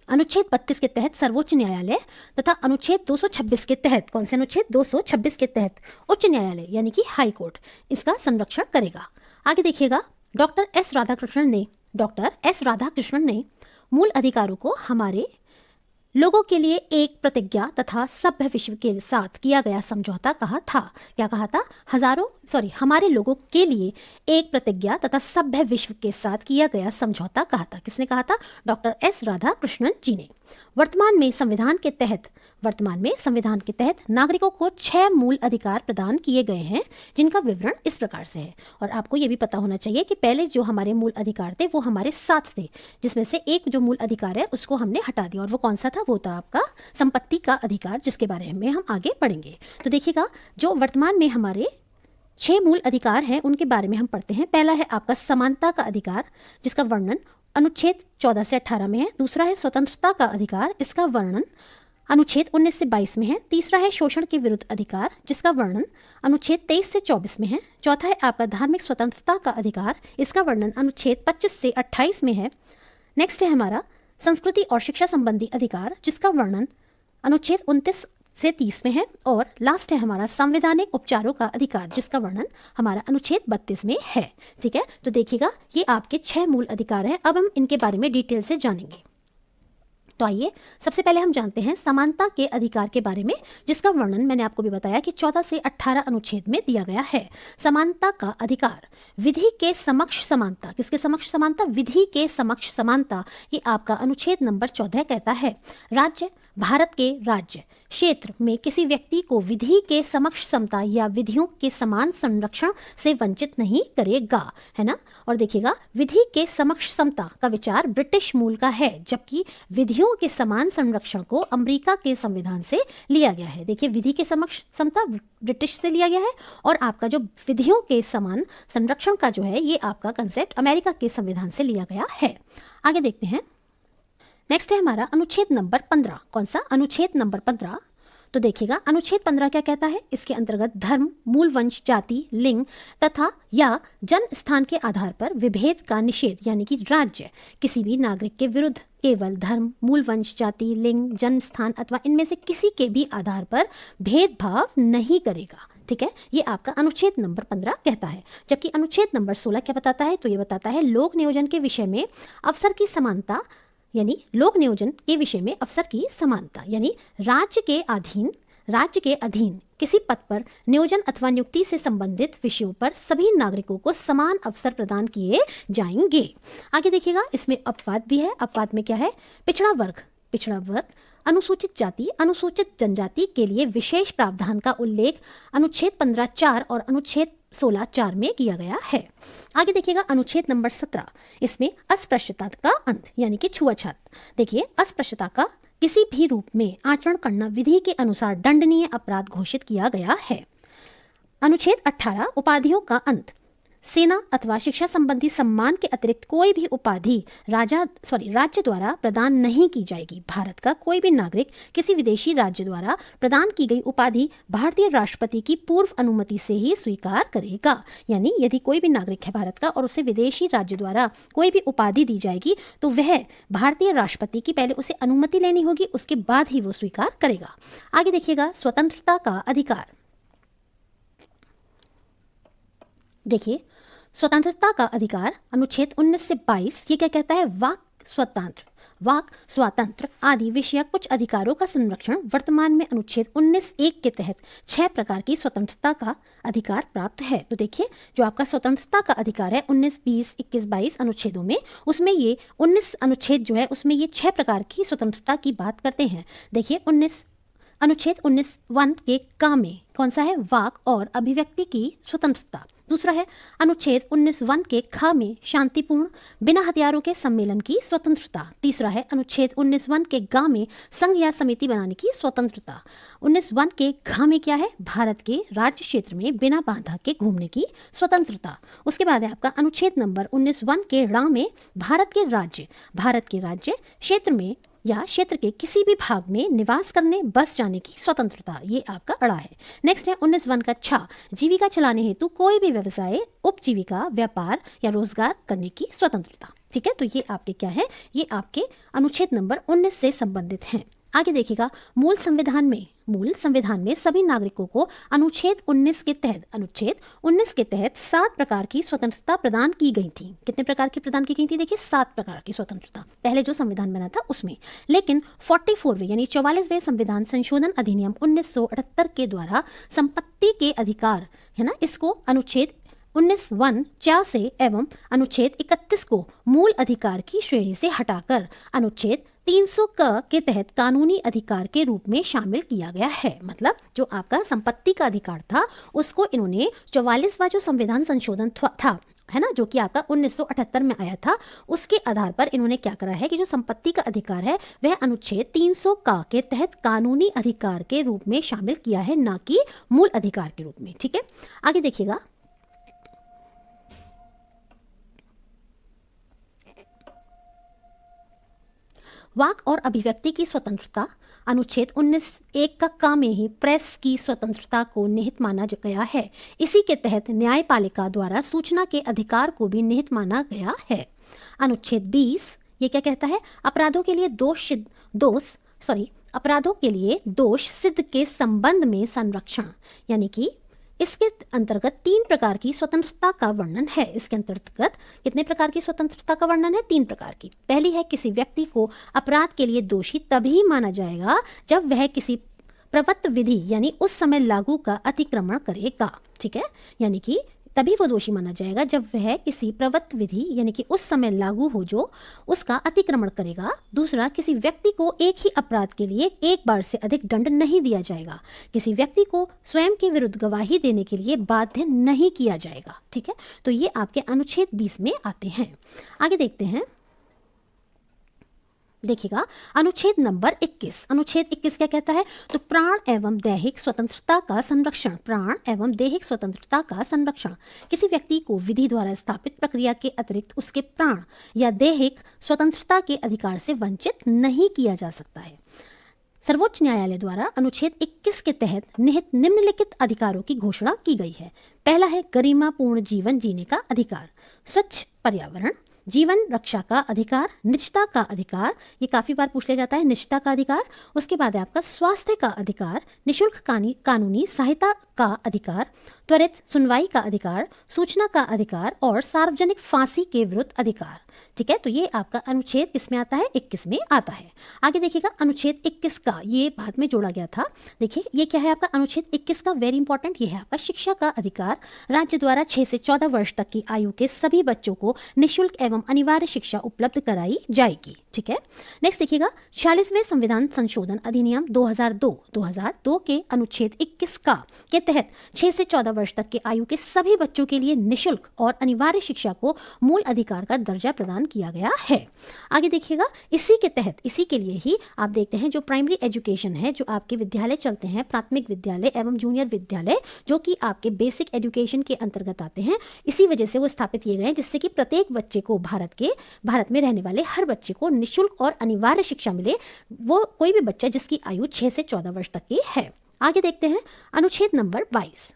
अनुच्छेद 32 के तहत सर्वोच्च न्यायालय तथा अनुच्छेद 226 के तहत, कौन से अनुच्छेद? 226 के तहत उच्च न्यायालय यानी कि हाई कोर्ट इसका संरक्षण करेगा। आगे देखिएगा, डॉक्टर एस राधाकृष्णन ने मूल अधिकारों को हमारे लोगों के लिए एक प्रतिज्ञा तथा सभ्य विश्व के साथ किया गया समझौता कहा था। क्या कहा था? हमारे लोगों के लिए एक प्रतिज्ञा तथा सभ्य विश्व के साथ किया गया समझौता कहा था। किसने कहा था? डॉक्टर एस राधाकृष्णन जी ने। वर्तमान में संविधान के तहत नागरिकों को 6 मूल अधिकार प्रदान किए गए हैं, जिनका विवरण इस प्रकार से है। और आपको ये भी पता होना चाहिए कि पहले जो हमारे मूल अधिकार थे वो हमारे 7 थे, जिसमें से एक जो मूल अधिकार है उसको हमने हटा दिया, और वो कौन सा था? वो था आपका संपत्ति का अधिकार, जिसके बारे में हम आगे पढ़ेंगे। तो देखिएगा, जो वर्तमान में हमारे 6 मूल अधिकार हैं उनके बारे में हम पढ़ते हैं। पहला है आपका समानता का अधिकार, जिसका वर्णन अनुच्छेद 14 से 18 में है। दूसरा है स्वतंत्रता का अधिकार, इसका वर्णन अनुच्छेद 19 से 22 में है। तीसरा है शोषण के विरुद्ध अधिकार, जिसका वर्णन अनुच्छेद 23 से 24 में है। चौथा है आपका धार्मिक स्वतंत्रता का अधिकार, इसका वर्णन अनुच्छेद 25 से 28 में है। नेक्स्ट है हमारा संस्कृति और शिक्षा संबंधी अधिकार, जिसका वर्णन अनुच्छेद 29 से 30 में है। और लास्ट है हमारा संवैधानिक उपचारों का अधिकार, जिसका वर्णन हमारा अनुच्छेद 32 में है। ठीक है, तो देखिएगा, ये आपके 6 मूल अधिकार हैं। अब हम इनके बारे में डिटेल से जानेंगे। तो आइए, सबसे पहले हम जानते हैं समानता के अधिकार के बारे में, जिसका वर्णन मैंने आपको भी बताया कि 14 से 18 अनुच्छेद में दिया गया है। समानता का अधिकार, विधि के समक्ष समानता। किसके समक्ष समानता? विधि के समक्ष समानता। ये आपका अनुच्छेद नंबर 14 कहता है। भारत के राज्य क्षेत्र में किसी व्यक्ति को विधि के समक्ष समता या विधियों के समान संरक्षण से वंचित नहीं करेगा, है ना। और देखिएगा, विधि के समक्ष समता का विचार ब्रिटिश मूल का है, जबकि विधियों के समान संरक्षण को अमेरिका के संविधान से लिया गया है। देखिए, विधि के समक्ष समता ब्रिटिश से लिया गया है, और आपका जो विधियों के समान संरक्षण का जो है, ये आपका कंसेप्ट अमेरिका के संविधान से लिया गया है। आगे देखते हैं, नेक्स्ट है हमारा अनुच्छेद नंबर 15। कौन सा? अनुच्छेद नंबर 15। तो देखिएगा, अनुच्छेद 15 क्या कहता है? इसके अंतर्गत धर्म, मूल वंश, जाति, लिंग तथा या जन्म स्थान के आधार पर विभेद का निषेध, यानी कि राज्य किसी भी नागरिक के विरुद्ध केवल धर्म, मूल वंश, जाति, लिंग, जन्म स्थान अथवा इनमें से किसी के भी आधार पर भेदभाव नहीं करेगा। ठीक है, ये आपका अनुच्छेद नंबर 15 कहता है। जबकि अनुच्छेद नंबर 16 क्या बताता है? तो ये बताता है लोक नियोजन के विषय में अवसर की समानता, यानी लोक नियोजन के विषय में अवसर की समानता, यानी राज्य के अधीन किसी पद पर नियोजन अथवा नियुक्ति से संबंधित विषयों पर सभी नागरिकों को समान अवसर प्रदान किए जाएंगे। आगे देखिएगा, इसमें अपवाद भी है। अपवाद में क्या है? पिछड़ा वर्ग, अनुसूचित जाति, अनुसूचित जनजाति के लिए विशेष प्रावधान का उल्लेख अनुच्छेद 15(4) और अनुच्छेद 16(4) में किया गया है। आगे देखिएगा अनुच्छेद नंबर 17, इसमें अस्पृश्यता का अंत यानी कि छुआछूत। देखिए, अस्पृश्यता का किसी भी रूप में आचरण करना विधि के अनुसार दंडनीय अपराध घोषित किया गया है। अनुच्छेद 18 उपाधियों का अंत, सेना अथवा शिक्षा संबंधी सम्मान के अतिरिक्त कोई भी उपाधि राज्य द्वारा प्रदान नहीं की जाएगी। भारत का कोई भी नागरिक किसी विदेशी राज्य द्वारा प्रदान की गई उपाधि भारतीय राष्ट्रपति की पूर्व अनुमति से ही स्वीकार करेगा। यानी यदि कोई भी नागरिक है भारत का और उसे विदेशी राज्य द्वारा कोई भी उपाधि दी जाएगी तो वह भारतीय राष्ट्रपति की पहले उसे अनुमति लेनी होगी, उसके बाद ही वो स्वीकार करेगा। आगे देखिएगा स्वतंत्रता का अधिकार। देखिए, स्वतंत्रता का अधिकार अनुच्छेद 19 से 22 ये क्या कहता है? वाक स्वातंत्र आदि विषयक कुछ अधिकारों का संरक्षण वर्तमान में अनुच्छेद 19(1) के तहत 6 प्रकार की स्वतंत्रता का अधिकार प्राप्त है। तो देखिए, जो आपका स्वतंत्रता का अधिकार है 19, 20, 21, 22 अनुच्छेदों में, उसमें ये 19 अनुच्छेद जो है उसमें ये 6 प्रकार की स्वतंत्रता की बात करते हैं। देखिए, अनुच्छेद 19(1) के का में कौन सा है? वाक और अभिव्यक्ति की स्वतंत्रता। दूसरा है अनुच्छेद 19(1) के ख में शांतिपूर्ण बिना हथियारों के सम्मेलन की स्वतंत्रता। तीसरा है अनुच्छेद 19(1) के ग में संघ या समिति बनाने की स्वतंत्रता। 19(1) के घ में क्या है? भारत के राज्य क्षेत्र में बिना बाधा के घूमने की स्वतंत्रता। उसके बाद है आपका अनुच्छेद नंबर 19(1) के ण में भारत के राज्य क्षेत्र में या क्षेत्र के किसी भी भाग में निवास करने बस जाने की स्वतंत्रता, ये आपका अड़ा है। नेक्स्ट है 19(1) का छ, जीविका चलाने हेतु कोई भी व्यवसाय, उपजीविका, व्यापार या रोजगार करने की स्वतंत्रता। ठीक है, तो ये आपके क्या है? ये आपके अनुच्छेद नंबर 19 से संबंधित हैं। आगे देखिएगा, मूल संविधान में सभी नागरिकों को अनुच्छेद 19 के तहत 7 प्रकार की स्वतंत्रता प्रदान की गई थी। कितने प्रकार की प्रदान की गई थी? देखिए, 7 प्रकार की स्वतंत्रता पहले जो संविधान बना था उसमें। लेकिन 44वें यानी 44वें संविधान संशोधन अधिनियम 1978 के द्वारा संपत्ति के अधिकार है ना, इसको अनुच्छेद 19(1) चा से एवं अनुच्छेद 31 को मूल अधिकार की श्रेणी से हटाकर अनुच्छेद 300 क के तहत कानूनी अधिकार के रूप में शामिल किया गया है। मतलब जो आपका संपत्ति का अधिकार था उसको इन्होंने 44वां जो संविधान संशोधन था है ना, जो कि आपका 1978 में आया था, उसके आधार पर इन्होंने क्या करा है कि जो संपत्ति का अधिकार है वह अनुच्छेद 300 का के तहत कानूनी अधिकार के रूप में शामिल किया है, ना कि मूल अधिकार के रूप में। ठीक है, आगे देखिएगा, वाक और अभिव्यक्ति की स्वतंत्रता अनुच्छेद 19(1) का क में ही प्रेस की स्वतंत्रता को निहित माना गया है। इसी के तहत न्यायपालिका द्वारा सूचना के अधिकार को भी निहित माना गया है। अनुच्छेद 20 ये क्या कहता है? अपराधों के लिए दोष सिद्ध के संबंध में संरक्षण, यानी कि इसके अंतर्गत 3 प्रकार की स्वतंत्रता का वर्णन है। इसके अंतर्गत कितने प्रकार की स्वतंत्रता का वर्णन है? 3 प्रकार की। पहली है, किसी व्यक्ति को अपराध के लिए दोषी तभी माना जाएगा जब वह किसी प्रवृत्त विधि यानी उस समय लागू का अतिक्रमण करेगा। ठीक है, यानी कि तभी वो दोषी माना जाएगा जब वह किसी प्रवृत्त विधि यानी कि उस समय लागू हो जो उसका अतिक्रमण करेगा। दूसरा, किसी व्यक्ति को एक ही अपराध के लिए एक बार से अधिक दंड नहीं दिया जाएगा। किसी व्यक्ति को स्वयं के विरुद्ध गवाही देने के लिए बाध्य नहीं किया जाएगा। ठीक है, तो ये आपके अनुच्छेद 20 में आते हैं। आगे देखते हैं, देखिएगा अनुच्छेद नंबर 21। अनुच्छेद 21 क्या कहता है? तो प्राण एवं दैहिक स्वतंत्रता का संरक्षण। प्राण एवं दैहिक स्वतंत्रता का संरक्षण, किसी व्यक्ति को विधि द्वारा स्थापित प्रक्रिया के अतिरिक्त उसके प्राण या दैहिक स्वतंत्रता के अधिकार से वंचित नहीं किया जा सकता है। सर्वोच्च न्यायालय द्वारा अनुच्छेद 21 के तहत निहित निम्नलिखित अधिकारों की घोषणा की गई है। पहला है गरिमापूर्ण जीवन जीने का अधिकार, स्वच्छ पर्यावरण, जीवन रक्षा का अधिकार, निजता का अधिकार, ये काफी बार पूछ लिया जाता है, निजता का अधिकार। उसके बाद है आपका स्वास्थ्य का अधिकार, निशुल्क कानूनी सहायता का अधिकार, त्वरित सुनवाई का अधिकार, सूचना का अधिकार और सार्वजनिक फांसी के विरुद्ध अधिकार। ठीक है, तो ये आपका अनुच्छेद किसमें आता है? 21 में आता है। आगे देखिएगा अनुच्छेद 21 का, ये बाद में जोड़ा गया था। देखिए ये क्या है आपका अनुच्छेद 21 का, वेरी इंपॉर्टेंट, ये है आपका शिक्षा का अधिकार। राज्य द्वारा 6 से 14 वर्ष तक की आयु के सभी बच्चों को निःशुल्क एवं अनिवार्य शिक्षा उपलब्ध कराई जाएगी। ठीक है, नेक्स्ट देखिएगा 46वें संविधान संशोधन अधिनियम 2002 के अनुच्छेद 21 का के तहत 6 से 14 वर्ष तक के आयु के सभी बच्चों के लिए निशुल्क और अनिवार्य शिक्षा को मूल अधिकार का दर्जा प्रदान किया गया है। आगे देखिएगा, इसी के तहत, इसी के लिए ही आप देखते हैं जो प्राइमरी एजुकेशन है, जो आपके विद्यालय चलते हैं, प्राथमिक विद्यालय एवं जूनियर विद्यालय, जो कि आपके बेसिक एजुकेशन के अंतर्गत आते हैं, इसी वजह से वो स्थापित किए गए हैं, जिससे कि प्रत्येक बच्चे को, भारत में रहने वाले हर बच्चे को निशुल्क और अनिवार्य शिक्षा मिले, वो कोई भी बच्चा जिसकी आयु 6 से 14 वर्ष तक की है। आगे देखते हैं अनुच्छेद नंबर 22।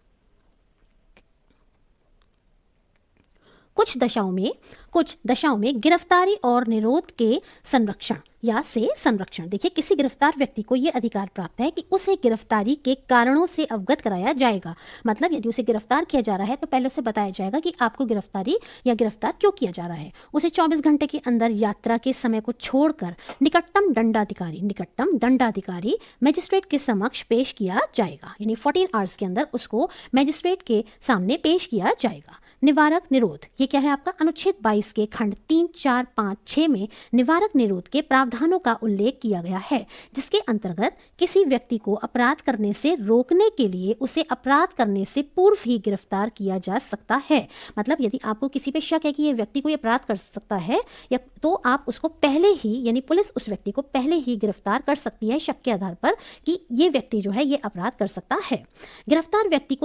कुछ दशाओं में गिरफ्तारी और निरोध के संरक्षण या से संरक्षण। देखिए, किसी गिरफ्तार व्यक्ति को यह अधिकार प्राप्त है कि उसे गिरफ्तारी के कारणों से अवगत कराया जाएगा। मतलब यदि उसे गिरफ्तार किया जा रहा है तो पहले उसे बताया जाएगा कि आपको गिरफ्तारी या गिरफ्तार क्यों किया जा रहा है। उसे 24 घंटे के अंदर यात्रा के समय को छोड़कर निकटतम दंडाधिकारी मजिस्ट्रेट के समक्ष पेश किया जाएगा। यानी 14 आवर्स के अंदर उसको मजिस्ट्रेट के सामने पेश किया जाएगा। निवारक निरोध, ये क्या है आपका? अनुच्छेद 22 के खंड 3, 4, 5, 6 में निवारक निरोध के प्रावधानों का उल्लेख किया गया है, जिसके अंतर्गत किसी व्यक्ति को अपराध करने से रोकने के लिए उसे अपराध करने से पूर्व ही गिरफ्तार किया जा सकता है। मतलब यदि आपको किसी पे शक है कि ये व्यक्ति कोई अपराध कर सकता है, या तो आप उसको पहले ही, यानी पुलिस उस व्यक्ति को पहले ही गिरफ्तार कर सकती है शक के आधार पर कि ये व्यक्ति जो है ये अपराध कर सकता है। गिरफ्तार व्यक्ति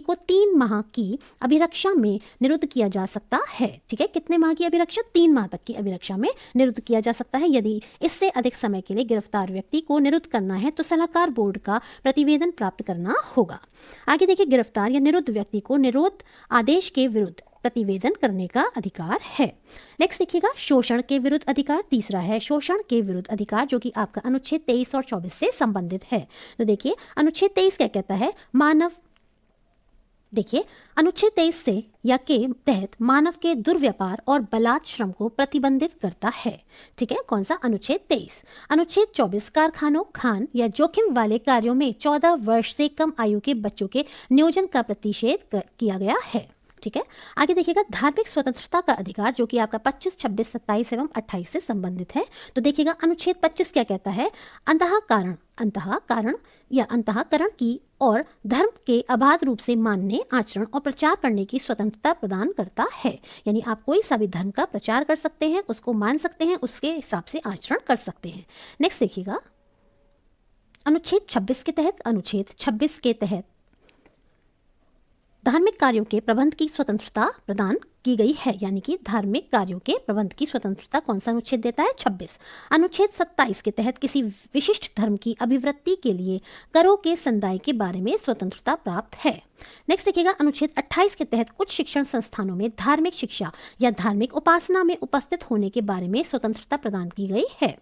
को 3 माह की अभिरक्षा में निरुद्ध किया जा सकता है। ठीक है, कितने माह की अभिरक्षा? 3 माह तक की अभिरक्षा में निरुद्ध किया जा सकता है। यदि इससे अधिक समय के लिए गिरफ्तार व्यक्ति को निरुद्ध करना है तो सलाहकार बोर्ड का प्रतिवेदन प्राप्त करना होगा। आगे देखिए, गिरफ्तार या निरुद्ध व्यक्ति को निरोध आदेश के विरुद्ध प्रतिवेदन करने का अधिकार है। नेक्स्ट देखिएगा, शोषण के विरुद्ध अधिकार। तीसरा है शोषण के विरुद्ध अधिकार, जो कि आपका अनुच्छेद 23 और 24 से संबंधित है। तो देखिए, अनुच्छेद 23 क्या कहता है? अनुच्छेद 23 से या के तहत मानव के दुर्व्यापार और बलात् श्रम को प्रतिबंधित करता है। ठीक है, कौन सा? अनुच्छेद 23। अनुच्छेद 24 कारखानों, खान या जोखिम वाले कार्यों में 14 वर्ष से कम आयु के बच्चों के नियोजन का प्रतिषेध किया गया है। ठीक है, आगे देखिएगा, धार्मिक स्वतंत्रता का अधिकार, जो कि आपका 25, 26, 27 एवं 28 से संबंधित है। तो देखिएगा, अनुच्छेद 25 क्या कहता है? अंतःकरण की और धर्म के अबाध रूप से मानने, आचरण और प्रचार करने की स्वतंत्रता प्रदान करता है। यानी आप कोई सा भी धर्म का प्रचार कर सकते हैं, उसको मान सकते हैं, उसके हिसाब से आचरण कर सकते हैं। नेक्स्ट देखिएगा, अनुच्छेद 26 के तहत धार्मिक कार्यों के प्रबंध की स्वतंत्रता प्रदान की गई है। यानी कि धार्मिक कार्यों के प्रबंध की स्वतंत्रता कौन सा अनुच्छेद देता है? 26। अनुच्छेद 27 के तहत किसी विशिष्ट धर्म की अभिवृत्ति के लिए करों के संदाय के बारे में स्वतंत्रता प्राप्त है। नेक्स्ट देखिएगा, अनुच्छेद 28 के तहत कुछ शिक्षण संस्थानों में धार्मिक शिक्षा या धार्मिक उपासना में उपस्थित होने के बारे में स्वतंत्रता प्रदान की गई है।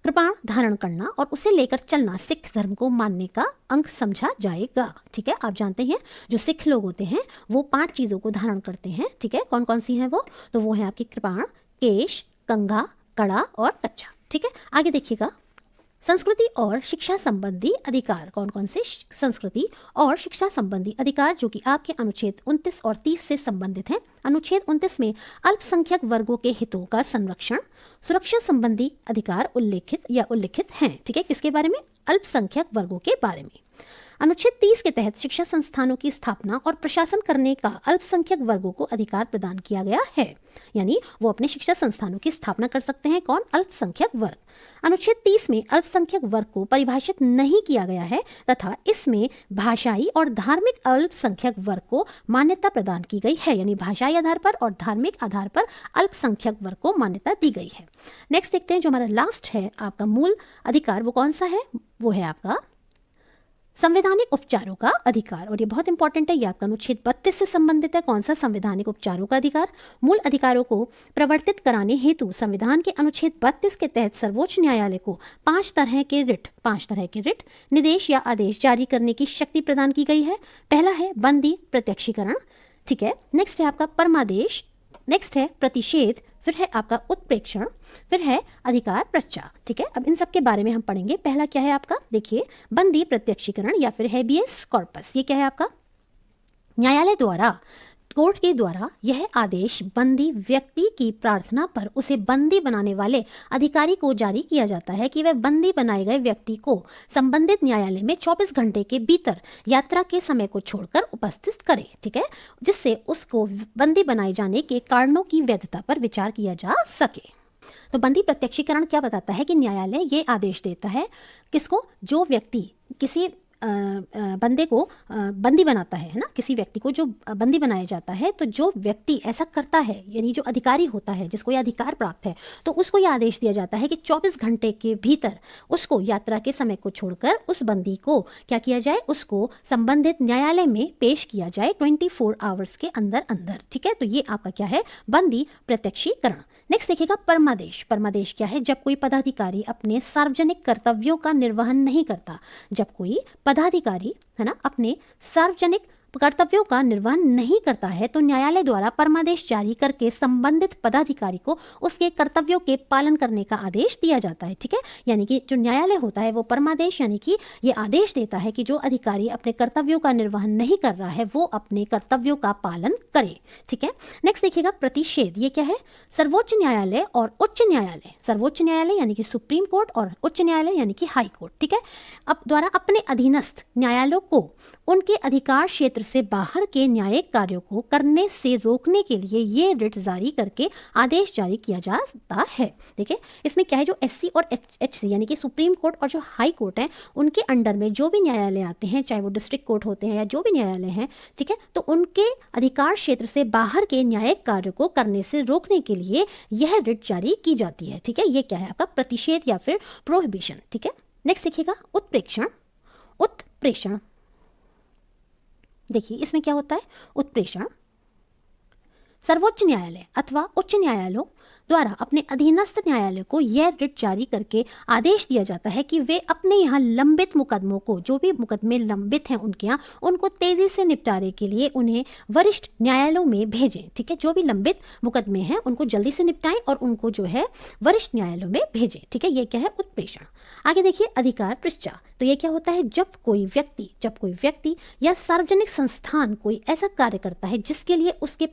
कृपाण धारण करना और उसे लेकर चलना सिख धर्म को मानने का अंग समझा जाएगा। ठीक है, आप जानते हैं जो सिख लोग होते हैं वो 5 चीज़ों को धारण करते हैं। ठीक है, कौन कौन सी हैं वो? तो वो है आपकी कृपाण, केश, कंघा, कड़ा और कच्छा। ठीक है, आगे देखिएगा, संस्कृति और शिक्षा संबंधी अधिकार। कौन कौन से? संस्कृति और शिक्षा संबंधी अधिकार, जो कि आपके अनुच्छेद 29 और 30 से संबंधित हैं। अनुच्छेद 29 में अल्पसंख्यक वर्गों के हितों का संरक्षण, सुरक्षा संबंधी अधिकार उल्लिखित हैं। ठीक है, किसके बारे में? अल्पसंख्यक वर्गों के बारे में। अनुच्छेद 30 के तहत शिक्षा संस्थानों की स्थापना और प्रशासन करने का अल्पसंख्यक वर्गों को अधिकार प्रदान किया गया है। यानी वो अपने शिक्षा संस्थानों की स्थापना कर सकते हैं। कौन? अल्पसंख्यक वर्ग। अनुच्छेद 30 में अल्पसंख्यक वर्ग को परिभाषित नहीं किया गया है तथा इसमें भाषाई और धार्मिक अल्पसंख्यक वर्ग को मान्यता प्रदान की गई है। यानी भाषाई आधार पर और धार्मिक आधार पर अल्पसंख्यक वर्ग को मान्यता दी गई है। नेक्स्ट देखते हैं, जो हमारा लास्ट है आपका मूल अधिकार, वो कौन सा है? वो है आपका संवैधानिक उपचारों का अधिकार। और ये बहुत इंपॉर्टेंट है, ये आपका अनुच्छेद 32 से संबंधित है। कौन सा? संवैधानिक उपचारों का अधिकार। मूल अधिकारों को प्रवर्तित कराने हेतु संविधान के अनुच्छेद 32 के तहत सर्वोच्च न्यायालय को 5 तरह के रिट, निर्देश या आदेश जारी करने की शक्ति प्रदान की गई है। पहला है बंदी प्रत्यक्षीकरण। ठीक है, नेक्स्ट है आपका परमादेश, नेक्स्ट है प्रतिषेध, फिर है आपका उत्प्रेक्षण, फिर है अधिकार प्रत्याह। ठीक है, अब इन सब के बारे में हम पढ़ेंगे। पहला क्या है आपका? देखिए, बंदी प्रत्यक्षीकरण या फिर हैबियस कॉर्पस। ये क्या है आपका? न्यायालय द्वारा कोर्ट के द्वारा यह आदेश बंदी व्यक्ति की प्रार्थना पर उसे बंदी बनाने वाले अधिकारी को जारी किया जाता है कि वह बंदी बनाए गए व्यक्ति को संबंधित न्यायालय में 24 घंटे के भीतर यात्रा के समय को छोड़कर उपस्थित करे, ठीक है, जिससे उसको बंदी बनाए जाने के कारणों की वैधता पर विचार किया जा सके। तो बंदी प्रत्यक्षीकरण क्या बताता है कि न्यायालय ये आदेश देता है किसको, जो व्यक्ति किसी बंदे को बंदी बनाता है ना, किसी व्यक्ति को जो बंदी बनाया जाता है, तो जो व्यक्ति ऐसा करता है यानी जो अधिकारी होता है जिसको यह अधिकार प्राप्त है, तो उसको यह आदेश दिया जाता है कि 24 घंटे के भीतर उसको यात्रा के समय को छोड़कर उस बंदी को क्या किया जाए, उसको संबंधित न्यायालय में पेश किया जाए 24 आवर्स के अंदर अंदर, ठीक है। तो ये आपका क्या है, बंदी प्रत्यक्षीकरण। नेक्स्ट देखिएगा परमादेश। परमादेश क्या है, जब कोई पदाधिकारी अपने सार्वजनिक कर्तव्यों का निर्वहन नहीं करता, जब कोई पदाधिकारी है ना अपने सार्वजनिक कर्तव्यों का निर्वहन नहीं करता है तो न्यायालय द्वारा परमादेश जारी करके संबंधित पदाधिकारी को उसके कर्तव्यों के पालन करने का आदेश दिया जाता है, ठीक है। यानी कि जो न्यायालय होता है वो परमादेश यानी कि ये आदेश देता है कि जो अधिकारी अपने कर्तव्यों का निर्वहन नहीं कर रहा है वो अपने कर्तव्यों का पालन करे, ठीक है। नेक्स्ट देखिएगा प्रतिषेध। ये क्या है, सर्वोच्च न्यायालय और उच्च न्यायालय, सर्वोच्च न्यायालय यानी कि सुप्रीम कोर्ट और उच्च न्यायालय यानी कि हाई कोर्ट, ठीक है, अब द्वारा अपने अधीनस्थ न्यायालयों को उनके अधिकार क्षेत्र से बाहर के न्यायिक कार्यों को करने से रोकने के लिए ये रिट जारी करके आदेश जारी किया जाता है। देखिए इसमें क्या है, जो एससी और एचसी यानी कि सुप्रीम कोर्ट और जो हाई कोर्ट है उनके अंडर में जो भी न्यायालय आते हैं, चाहे वो डिस्ट्रिक्ट कोर्ट होते हैं या जो भी न्यायालय हैं, ठीक है, तो उनके अधिकार क्षेत्र से बाहर के न्यायिक कार्यों को करने से रोकने के लिए यह रिट जारी की जाती है, ठीक है। ये क्या है आपका प्रतिषेध या फिर प्रोहिबिशन, ठीक है। नेक्स्ट देखिएगा उत्प्रेक्षण। उत्प्रेषण देखिए इसमें क्या होता है, उत्प्रेषण सर्वोच्च न्यायालय अथवा उच्च न्यायालयों द्वारा अपने अधीनस्थ न्यायालय को यह रिट जारी करके आदेश दिया जाता है कि वे अपने यहाँ लंबित मुकदमों को, जो भी मुकदमे लंबित हैं उनके यहाँ, उनको तेजी से निपटारे के लिए उन्हें वरिष्ठ न्यायालयों में भेजें, ठीक है। जो भी लंबित मुकदमे हैं उनको जल्दी से निपटाएं और उनको जो है वरिष्ठ न्यायालयों में भेजें, ठीक है। ये क्या है, उत्प्रेषण। आगे देखिए अधिकार पृष्ठा। तो ये क्या होता है, जब कोई व्यक्ति या सार्वजनिक संस्थान कोई ऐसा कार्य करता है जिसके लिए उसके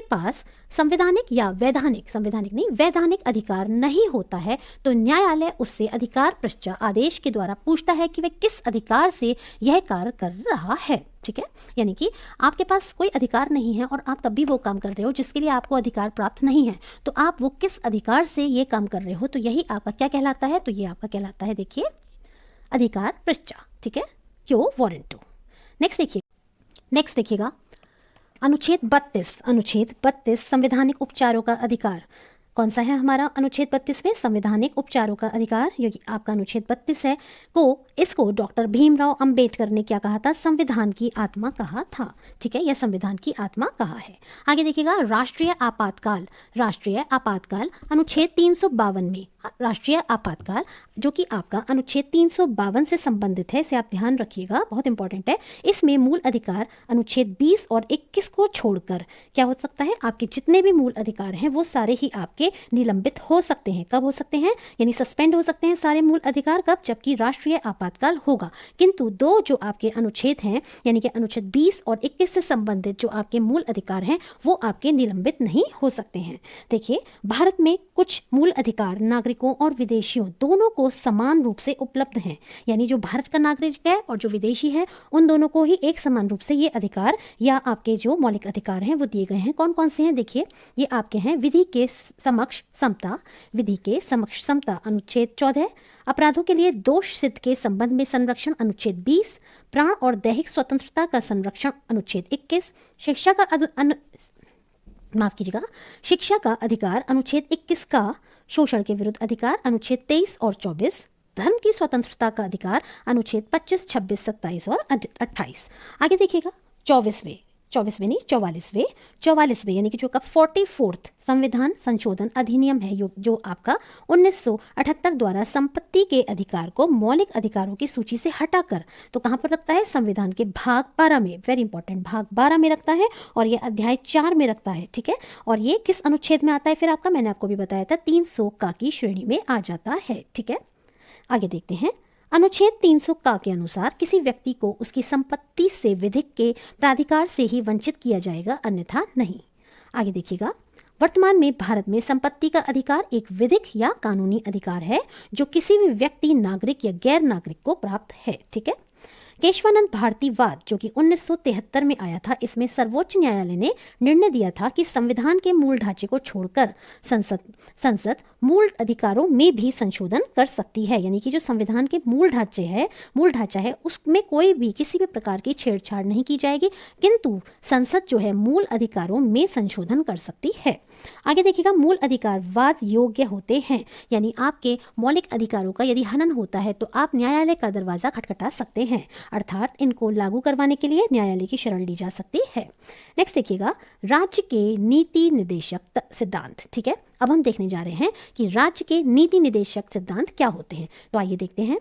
पास संवैधानिक या वैधानिक अधिकार नहीं होता है, तो न्यायालय उससे अधिकार पृष्ठा आदेश के द्वारा पूछता है कि वह किस अधिकार से यह कार्य कर रहा है, ठीक है। यानी कि आपके पास कोई अधिकार नहीं है और आप तब भी वो काम कर रहे हो जिसके लिए आपको अधिकार प्राप्त नहीं है, तो आप वो किस अधिकार से ये काम कर रहे हो, तो यही आपका क्या कहलाता है, तो ये आपका कहलाता है देखिए अधिकार पृष्ठा, ठीक है, क्यो वारंटो। नेक्स्ट देखिएगा अनुच्छेद 32 संवैधानिक उपचारों का अधिकार। कौन सा है हमारा अनुच्छेद 32 में, संवैधानिक उपचारों का अधिकार। ये आपका अनुच्छेद 32 है इसको डॉक्टर भीमराव अंबेडकर ने क्या कहा था, संविधान की आत्मा कहा था, ठीक है, यह संविधान की आत्मा कहा है। आगे देखिएगा राष्ट्रीय आपातकाल अनुच्छेद 352 में, राष्ट्रीय आपातकाल जो कि आपका अनुच्छेद 352 से संबंधित है, इसे आप ध्यान रखिएगा, बहुत इंपॉर्टेंट है। इसमें मूल अधिकार अनुच्छेद 20 और 21 को छोड़कर क्या हो सकता है, आपके जितने भी मूल अधिकार हैं वो सारे ही आपके निलंबित हो सकते हैं। कब हो सकते हैं, यानी सस्पेंड हो सकते हैं सारे मूल अधिकार, कब, जबकि राष्ट्रीय आपातकाल होगा। किंतु दो जो आपके अनुच्छेद हैं यानी कि अनुच्छेद 20 और 21 से संबंधित जो आपके मूल अधिकार हैं वो आपके निलंबित नहीं हो सकते हैं। देखिए भारत में कुछ मूल अधिकार नागरिकों और विदेशियों दोनों को समान रूप से उपलब्ध हैं, यानी जो भारत का नागरिक है और जो विदेशी है उन दोनों को ही एक समान रूप से ये अधिकार या आपके जो मौलिक अधिकार हैं वो दिए गए हैं। कौन कौन से हैं, देखिए ये आपके हैं विधि के समक्ष समता अनुच्छेद 14, अपराधों के लिए दोष सिद्ध के संबंध में संरक्षण अनुच्छेद 20, प्राण और दैहिक स्वतंत्रता का संरक्षण अनुच्छेद 21, शिक्षा का अधिकार अनुच्छेद 21 का, शोषण के विरुद्ध अधिकार अनुच्छेद 23 और 24, धर्म की स्वतंत्रता का अधिकार अनुच्छेद 25, 26, 27 और 28। आगे देखिएगा 44वें यानी कि जो का 44th संविधान संशोधन अधिनियम है जो आपका 1978 द्वारा संपत्ति के अधिकार को मौलिक अधिकारों की सूची से हटाकर तो कहाँ पर रखता है, संविधान के भाग 12 में, वेरी इंपॉर्टेंट, भाग 12 में रखता है और ये अध्याय 4 में रखता है, ठीक है। और ये किस अनुच्छेद में आता है, फिर आपका मैंने आपको भी बताया था 300 का की श्रेणी में आ जाता है, ठीक है। आगे देखते हैं अनुच्छेद 300 का के अनुसार किसी व्यक्ति को उसकी संपत्ति से विधिक के प्राधिकार से ही वंचित किया जाएगा, अन्यथा नहीं। आगे देखिएगा, वर्तमान में भारत में संपत्ति का अधिकार एक विधिक या कानूनी अधिकार है जो किसी भी व्यक्ति, नागरिक या गैर नागरिक को प्राप्त है। ठीक है। केशवानंद भारतीवाद जो कि 1973 में आया था, इसमें सर्वोच्च न्यायालय ने निर्णय दिया था कि संविधान के मूल ढांचे को छोड़कर संसद मूल अधिकारों में भी संशोधन कर सकती है। यानी कि जो संविधान के मूल ढांचा है उसमें कोई भी किसी भी प्रकार की छेड़छाड़ नहीं की जाएगी, किंतु संसद जो है मूल अधिकारों में संशोधन कर सकती है। आगे देखिएगा, मूल अधिकार वाद योग्य होते हैं, यानी आपके मौलिक अधिकारों का यदि हनन होता है तो आप न्यायालय का दरवाजा खटखटा सकते हैं, अर्थात इनको लागू करवाने के लिए न्यायालय की शरण ली जा सकती है। नेक्स्ट देखिएगा, राज्य के नीति निर्देशक सिद्धांत। ठीक है, अब हम देखने जा रहे हैं कि राज्य के नीति निर्देशक सिद्धांत क्या होते हैं। तो आइए देखते हैं।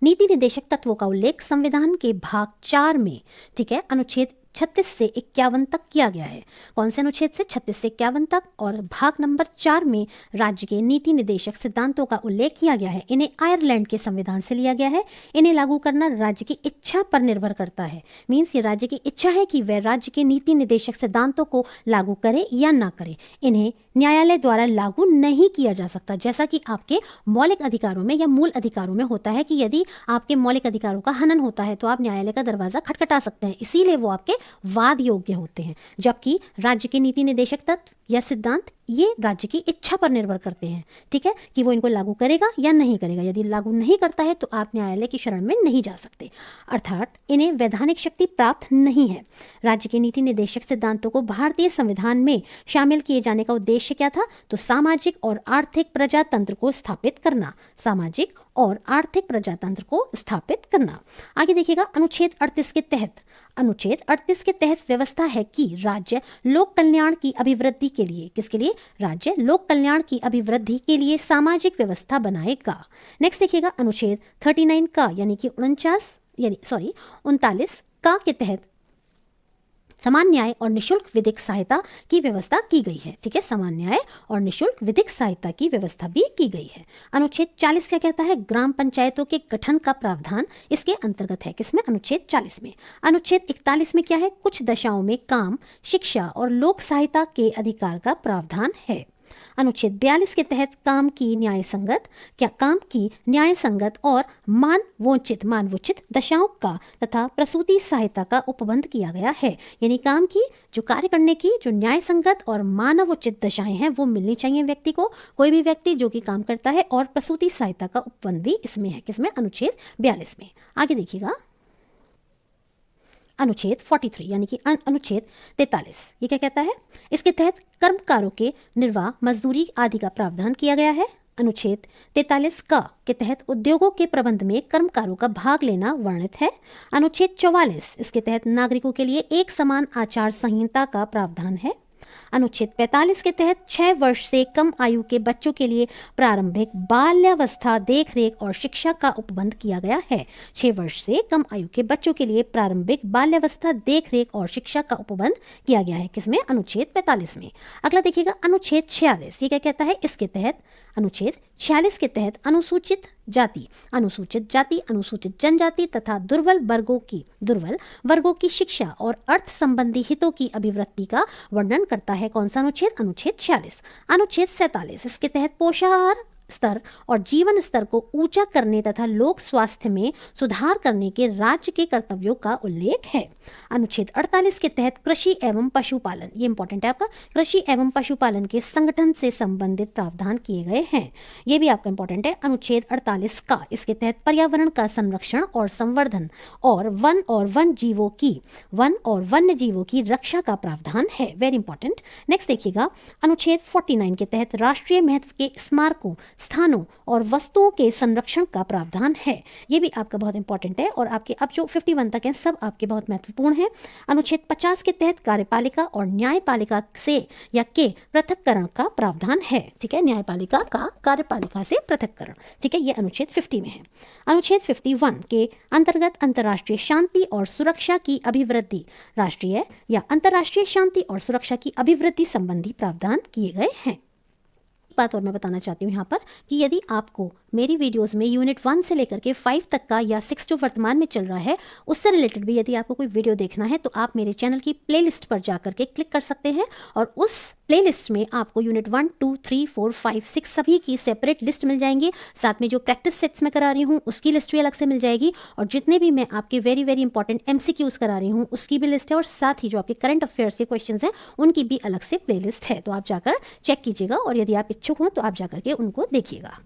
नीति निर्देशक तत्वों का उल्लेख संविधान के भाग 4 में, ठीक है, अनुच्छेद 36 से 51 तक किया गया है। कौन से अनुच्छेद से? 36 से 51 तक। और भाग नंबर 4 में राज्य के नीति निर्देशक सिद्धांतों का उल्लेख किया गया है। इन्हें आयरलैंड के संविधान से लिया गया है। इन्हें लागू करना राज्य की इच्छा पर निर्भर करता है। मीन्स ये राज्य की इच्छा है कि वह राज्य के नीति निर्देशक सिद्धांतों को लागू करे या ना करे। इन्हें न्यायालय द्वारा लागू नहीं किया जा सकता, जैसा कि आपके मौलिक अधिकारों में या मूल अधिकारों में होता है कि यदि आपके मौलिक अधिकारों का हनन होता है तो आप न्यायालय का दरवाजा खटखटा सकते हैं, इसीलिए वो आपके वाद योग्य होते हैं। जबकि राज्य के नीति निर्देशक तत्व या सिद्धांत ये राज्य की इच्छा पर निर्भर करते हैं, ठीक है, कि वो इनको लागू करेगा या नहीं करेगा। यदि लागू नहीं करता है तो आप न्यायालय की शरण में नहीं जा सकते, अर्थात इन्हें वैधानिक शक्ति प्राप्त नहीं है। राज्य के नीति निर्देशक सिद्धांतों को भारतीय संविधान में शामिल किए जाने का उद्देश्य क्या था? तो सामाजिक और आर्थिक प्रजातंत्र को स्थापित करना। सामाजिक और आर्थिक प्रजातंत्र को स्थापित करना। आगे देखिएगा, अनुच्छेद 38 के तहत व्यवस्था है कि राज्य लोक कल्याण की अभिवृद्धि के लिए, किसके लिए? राज्य लोक कल्याण की अभिवृद्धि के लिए सामाजिक व्यवस्था बनाएगा। नेक्स्ट देखिएगा, अनुच्छेद 39 का यानी कि 39 का के तहत समान न्याय और निशुल्क विधिक सहायता की व्यवस्था की गई है। ठीक है, समान न्याय और निशुल्क विधिक सहायता की व्यवस्था भी की गई है। अनुच्छेद 40 क्या कहता है? ग्राम पंचायतों के गठन का प्रावधान इसके अंतर्गत है। किसमें? अनुच्छेद 40 में। अनुच्छेद 41 में क्या है? कुछ दशाओं में काम, शिक्षा और लोक सहायता के अधिकार का प्रावधान है। अनुच्छेद 42 के तहत काम की न्याय संगत और मानवोचित दशाओं का तथा प्रसूति सहायता का उपबंध किया गया है। यानी काम की जो कार्य करने की जो न्याय संगत और मानवोचित दशाएं हैं वो मिलनी चाहिए व्यक्ति को, कोई भी व्यक्ति जो कि काम करता है, और प्रसूति सहायता का उपबंध भी इसमें है। किसमें? अनुच्छेद 42 में। आगे देखिएगा, अनुच्छेद 43 यानी कि अनुच्छेद 43 ये क्या कहता है? इसके तहत कर्मकारों के निर्वाह, मजदूरी आदि का प्रावधान किया गया है। अनुच्छेद 43 का के तहत उद्योगों के प्रबंध में कर्मकारों का भाग लेना वर्णित है। अनुच्छेद 44 इसके तहत नागरिकों के लिए एक समान आचार संहिता का प्रावधान है। अनुच्छेद 45 के तहत 6 वर्ष से कम आयु के बच्चों के लिए प्रारंभिक बाल्यावस्था देखरेख और शिक्षा का उपबंध किया गया है। 6 वर्ष से कम आयु के बच्चों के लिए प्रारंभिक बाल्यावस्था देखरेख और शिक्षा का उपबंध किया गया है। किसमें? अनुच्छेद 45 में। अगला देखिएगा, अनुच्छेद 46 ये क्या कहता है? इसके तहत अनुच्छेद 46 के तहत अनुसूचित जाति, अनुसूचित जनजाति तथा दुर्बल वर्गों की शिक्षा और अर्थ संबंधी हितों की अभिवृद्धि का वर्णन करता है। कौन सा अनुच्छेद? अनुच्छेद 46। अनुच्छेद 47 इसके तहत पोषाहार स्तर और जीवन स्तर को ऊंचा करने तथा लोक स्वास्थ्य में सुधार करने के राज्य के कर्तव्यों का उल्लेख है। अनुच्छेद 48 के तहत कृषि एवं पशुपालन, ये इंपॉर्टेंट है आपका, कृषि एवं पशुपालन के संगठन से संबंधित प्रावधान किए गए हैं। ये भी आपका इंपॉर्टेंट है। अनुच्छेद 48 का इसके तहत पर्यावरण का संरक्षण और संवर्धन और वन और वन्य जीवों की रक्षा का प्रावधान है। Very important. नेक्स्ट देखिएगा, अनुच्छेद 49 के तहत राष्ट्रीय महत्व के स्मारकों, स्थानों और वस्तुओं के संरक्षण का प्रावधान है। ये भी आपका बहुत इंपॉर्टेंट है और आपके अब जो 51 तक हैं सब आपके बहुत महत्वपूर्ण हैं। अनुच्छेद 50 के तहत कार्यपालिका और न्यायपालिका से या के पृथक्करण का प्रावधान है। ठीक है, न्यायपालिका का कार्यपालिका से पृथक्करण। ठीक है, ये अनुच्छेद 50 में है। अनुच्छेद 51 के अंतर्गत अंतर्राष्ट्रीय शांति और सुरक्षा की अभिवृद्धि, राष्ट्रीय या अंतर्राष्ट्रीय शांति और सुरक्षा की अभिवृद्धि संबंधी प्रावधान किए गए हैं। बात और मैं बताना चाहती हूँ यहाँ पर कि यदि आपको मेरी वीडियोस में यूनिट 1 से लेकर के 5 तक का या 6 जो वर्तमान में चल रहा है उससे रिलेटेड भी यदि आपको कोई वीडियो देखना है तो आप मेरे चैनल की प्लेलिस्ट पर जा करके क्लिक कर सकते हैं और उस प्लेलिस्ट में आपको यूनिट 1, 2, 3, 4, 5, 6 सभी की सेपरेट लिस्ट मिल जाएंगी। साथ में जो प्रैक्टिस सेट्स मैं करा रही हूँ उसकी लिस्ट भी अलग से मिल जाएगी और जितने भी मैं आपके वेरी वेरी इंपॉर्टेंट MCQs करा रही हूँ उसकी भी लिस्ट है और साथ ही जो आपके करंट अफेयर्स के क्वेश्चन हैं उनकी भी अलग से प्लेलिस्ट है। तो आप जाकर चेक कीजिएगा और यदि आप इच्छुक हों तो आप जाकर के उनको देखिएगा।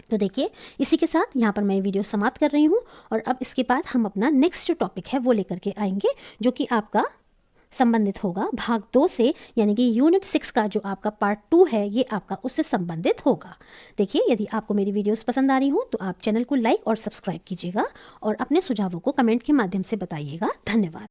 तो देखिए इसी के साथ यहाँ पर मैं वीडियो समाप्त कर रही हूँ और अब इसके बाद हम अपना नेक्स्ट जो टॉपिक है वो लेकर के आएंगे जो कि आपका संबंधित होगा भाग 2 से, यानी कि यूनिट 6 का जो आपका पार्ट 2 है ये आपका उससे संबंधित होगा। देखिए यदि आपको मेरी वीडियोस पसंद आ रही हो तो आप चैनल को लाइक और सब्सक्राइब कीजिएगा और अपने सुझावों को कमेंट के माध्यम से बताइएगा। धन्यवाद।